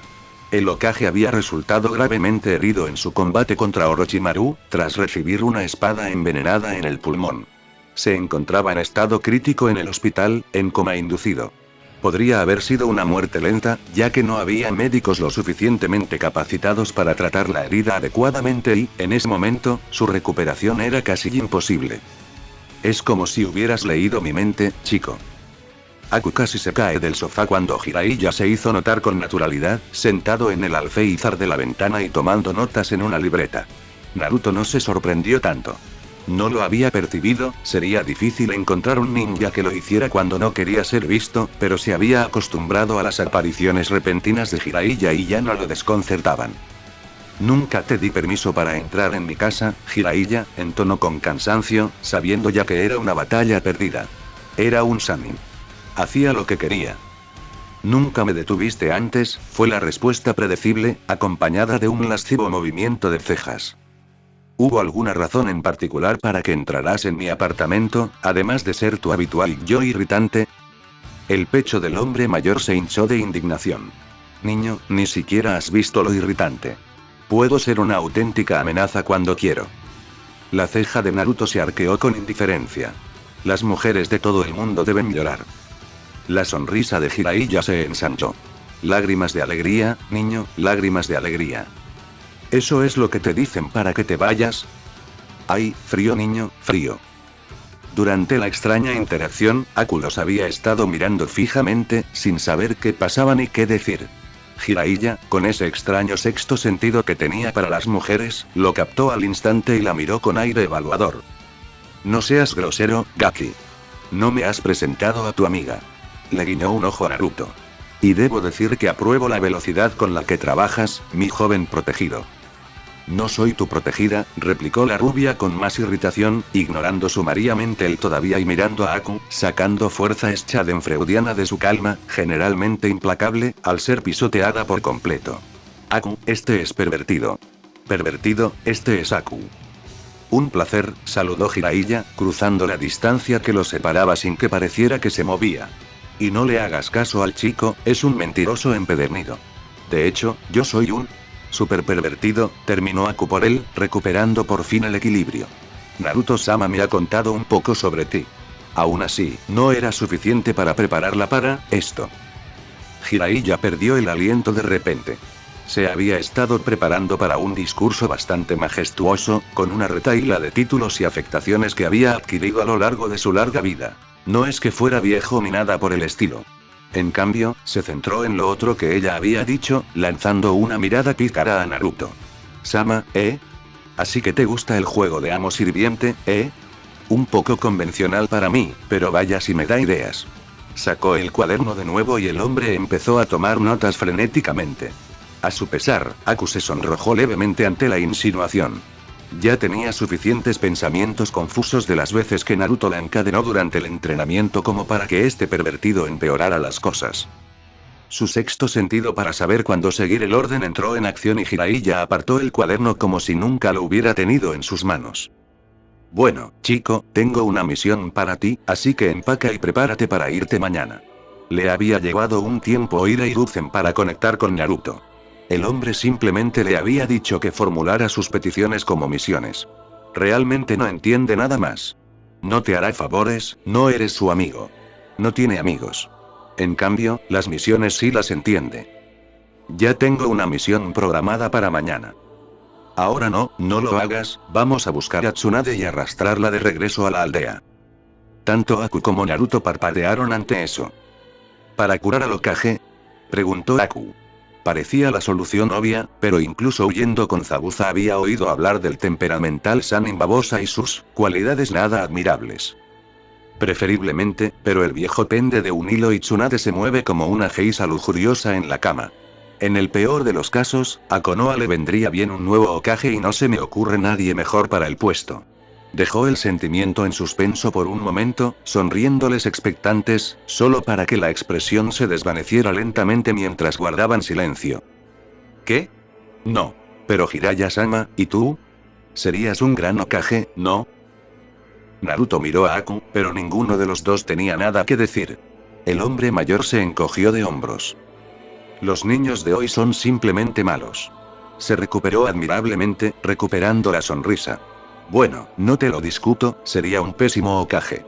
El Hokage había resultado gravemente herido en su combate contra Orochimaru, tras recibir una espada envenenada en el pulmón. Se encontraba en estado crítico en el hospital, en coma inducido. Podría haber sido una muerte lenta, ya que no había médicos lo suficientemente capacitados para tratar la herida adecuadamente y, en ese momento, su recuperación era casi imposible. Es como si hubieras leído mi mente, chico. Aku casi se cae del sofá cuando Jiraiya se hizo notar con naturalidad, sentado en el alféizar de la ventana y tomando notas en una libreta. Naruto no se sorprendió tanto. No lo había percibido, sería difícil encontrar un ninja que lo hiciera cuando no quería ser visto, pero se había acostumbrado a las apariciones repentinas de Jiraiya y ya no lo desconcertaban. Nunca te di permiso para entrar en mi casa, Jiraiya, entonó con cansancio, sabiendo ya que era una batalla perdida. Era un Sannin. Hacía lo que quería. Nunca me detuviste antes, fue la respuesta predecible, acompañada de un lascivo movimiento de cejas. ¿Hubo alguna razón en particular para que entraras en mi apartamento, además de ser tu habitual yo irritante? El pecho del hombre mayor se hinchó de indignación. Niño, ni siquiera has visto lo irritante. Puedo ser una auténtica amenaza cuando quiero. La ceja de Naruto se arqueó con indiferencia. Las mujeres de todo el mundo deben llorar. La sonrisa de Jiraiya se ensanchó. Lágrimas de alegría, niño, lágrimas de alegría. ¿Eso es lo que te dicen para que te vayas? Ay, frío niño, frío. Durante la extraña interacción, Aku los había estado mirando fijamente, sin saber qué pasaba ni qué decir. Jiraiya, con ese extraño sexto sentido que tenía para las mujeres, lo captó al instante y la miró con aire evaluador. No seas grosero, Gaki. No me has presentado a tu amiga. Le guiñó un ojo a Naruto. Y debo decir que apruebo la velocidad con la que trabajas, mi joven protegido. No soy tu protegida, replicó la rubia con más irritación, ignorando sumariamente el todavía y mirando a Aku, sacando fuerza schadenfreudiana de su calma, generalmente implacable, al ser pisoteada por completo. Aku, este es pervertido. Pervertido, este es Aku. Un placer, saludó Jiraiya, cruzando la distancia que los separaba sin que pareciera que se movía. Y no le hagas caso al chico, es un mentiroso empedernido. De hecho, yo soy un super pervertido, terminó Aku por él, recuperando por fin el equilibrio. Naruto-sama me ha contado un poco sobre ti. Aún así, no era suficiente para prepararla para esto. Jiraiya perdió el aliento de repente. Se había estado preparando para un discurso bastante majestuoso, con una retahíla de títulos y afectaciones que había adquirido a lo largo de su larga vida. No es que fuera viejo ni nada por el estilo. En cambio, se centró en lo otro que ella había dicho, lanzando una mirada pícara a Naruto. Sama, ¿eh? Así que te gusta el juego de amo sirviente, ¿eh? Un poco convencional para mí, pero vaya si me da ideas. Sacó el cuaderno de nuevo y el hombre empezó a tomar notas frenéticamente. A su pesar, Aku se sonrojó levemente ante la insinuación. Ya tenía suficientes pensamientos confusos de las veces que Naruto la encadenó durante el entrenamiento como para que este pervertido empeorara las cosas. Su sexto sentido para saber cuándo seguir el orden entró en acción y Jiraiya apartó el cuaderno como si nunca lo hubiera tenido en sus manos. Bueno, chico, tengo una misión para ti, así que empaca y prepárate para irte mañana. Le había llevado un tiempo oír a Hiruzen para conectar con Naruto. El hombre simplemente le había dicho que formulara sus peticiones como misiones. Realmente no entiende nada más. No te hará favores, no eres su amigo. No tiene amigos. En cambio, las misiones sí las entiende. Ya tengo una misión programada para mañana. Ahora no lo hagas, vamos a buscar a Tsunade y arrastrarla de regreso a la aldea. Tanto Aku como Naruto parpadearon ante eso. ¿Para curar al Hokage?, preguntó Aku. Parecía la solución obvia, pero incluso huyendo con Zabuza había oído hablar del temperamental Sannin babosa y sus cualidades nada admirables. Preferiblemente, pero el viejo pende de un hilo y Tsunade se mueve como una geisha lujuriosa en la cama. En el peor de los casos, a Konoha le vendría bien un nuevo Hokage y no se me ocurre nadie mejor para el puesto. Dejó el sentimiento en suspenso por un momento, sonriéndoles expectantes, solo para que la expresión se desvaneciera lentamente mientras guardaban silencio. ¿Qué? No. Pero Jiraiya-sama, ¿y tú? Serías un gran Hokage, ¿no? Naruto miró a Aku, pero ninguno de los dos tenía nada que decir. El hombre mayor se encogió de hombros. Los niños de hoy son simplemente malos. Se recuperó admirablemente, recuperando la sonrisa. Bueno, no te lo discuto, sería un pésimo Hokage.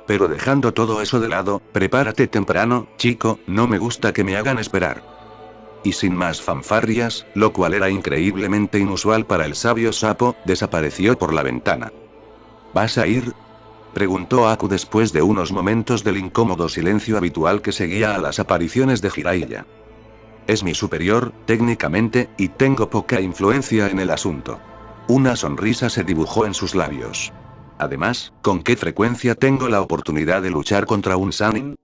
Pero dejando todo eso de lado, prepárate temprano, chico, no me gusta que me hagan esperar. Y sin más fanfarrias, lo cual era increíblemente inusual para el sabio sapo, desapareció por la ventana. ¿Vas a ir?, preguntó Aku después de unos momentos del incómodo silencio habitual que seguía a las apariciones de Jiraiya. Es mi superior, técnicamente, y tengo poca influencia en el asunto. Una sonrisa se dibujó en sus labios. Además, ¿con qué frecuencia tengo la oportunidad de luchar contra un Sannin?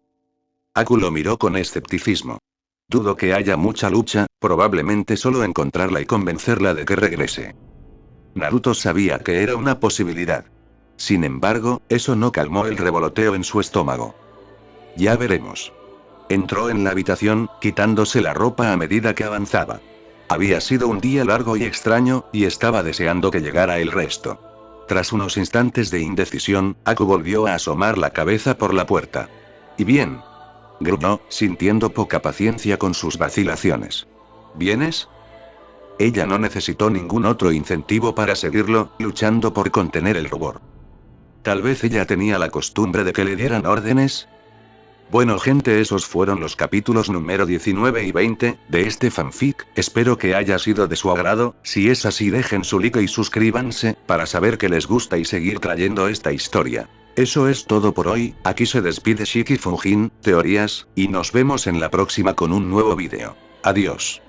Aku lo miró con escepticismo. Dudo que haya mucha lucha, probablemente solo encontrarla y convencerla de que regrese. Naruto sabía que era una posibilidad. Sin embargo, eso no calmó el revoloteo en su estómago. Ya veremos. Entró en la habitación, quitándose la ropa a medida que avanzaba. Había sido un día largo y extraño, y estaba deseando que llegara el resto. Tras unos instantes de indecisión, Aku volvió a asomar la cabeza por la puerta. ¿Y bien?, gruñó, sintiendo poca paciencia con sus vacilaciones. ¿Vienes? Ella no necesitó ningún otro incentivo para seguirlo, luchando por contener el rubor. Tal vez ella tenía la costumbre de que le dieran órdenes. Bueno gente, esos fueron los capítulos número 19 y 20, de este fanfic, espero que haya sido de su agrado, si es así dejen su like y suscríbanse, para saber que les gusta y seguir trayendo esta historia. Eso es todo por hoy, aquí se despide Shiki Fujin, Teorías, y nos vemos en la próxima con un nuevo vídeo. Adiós.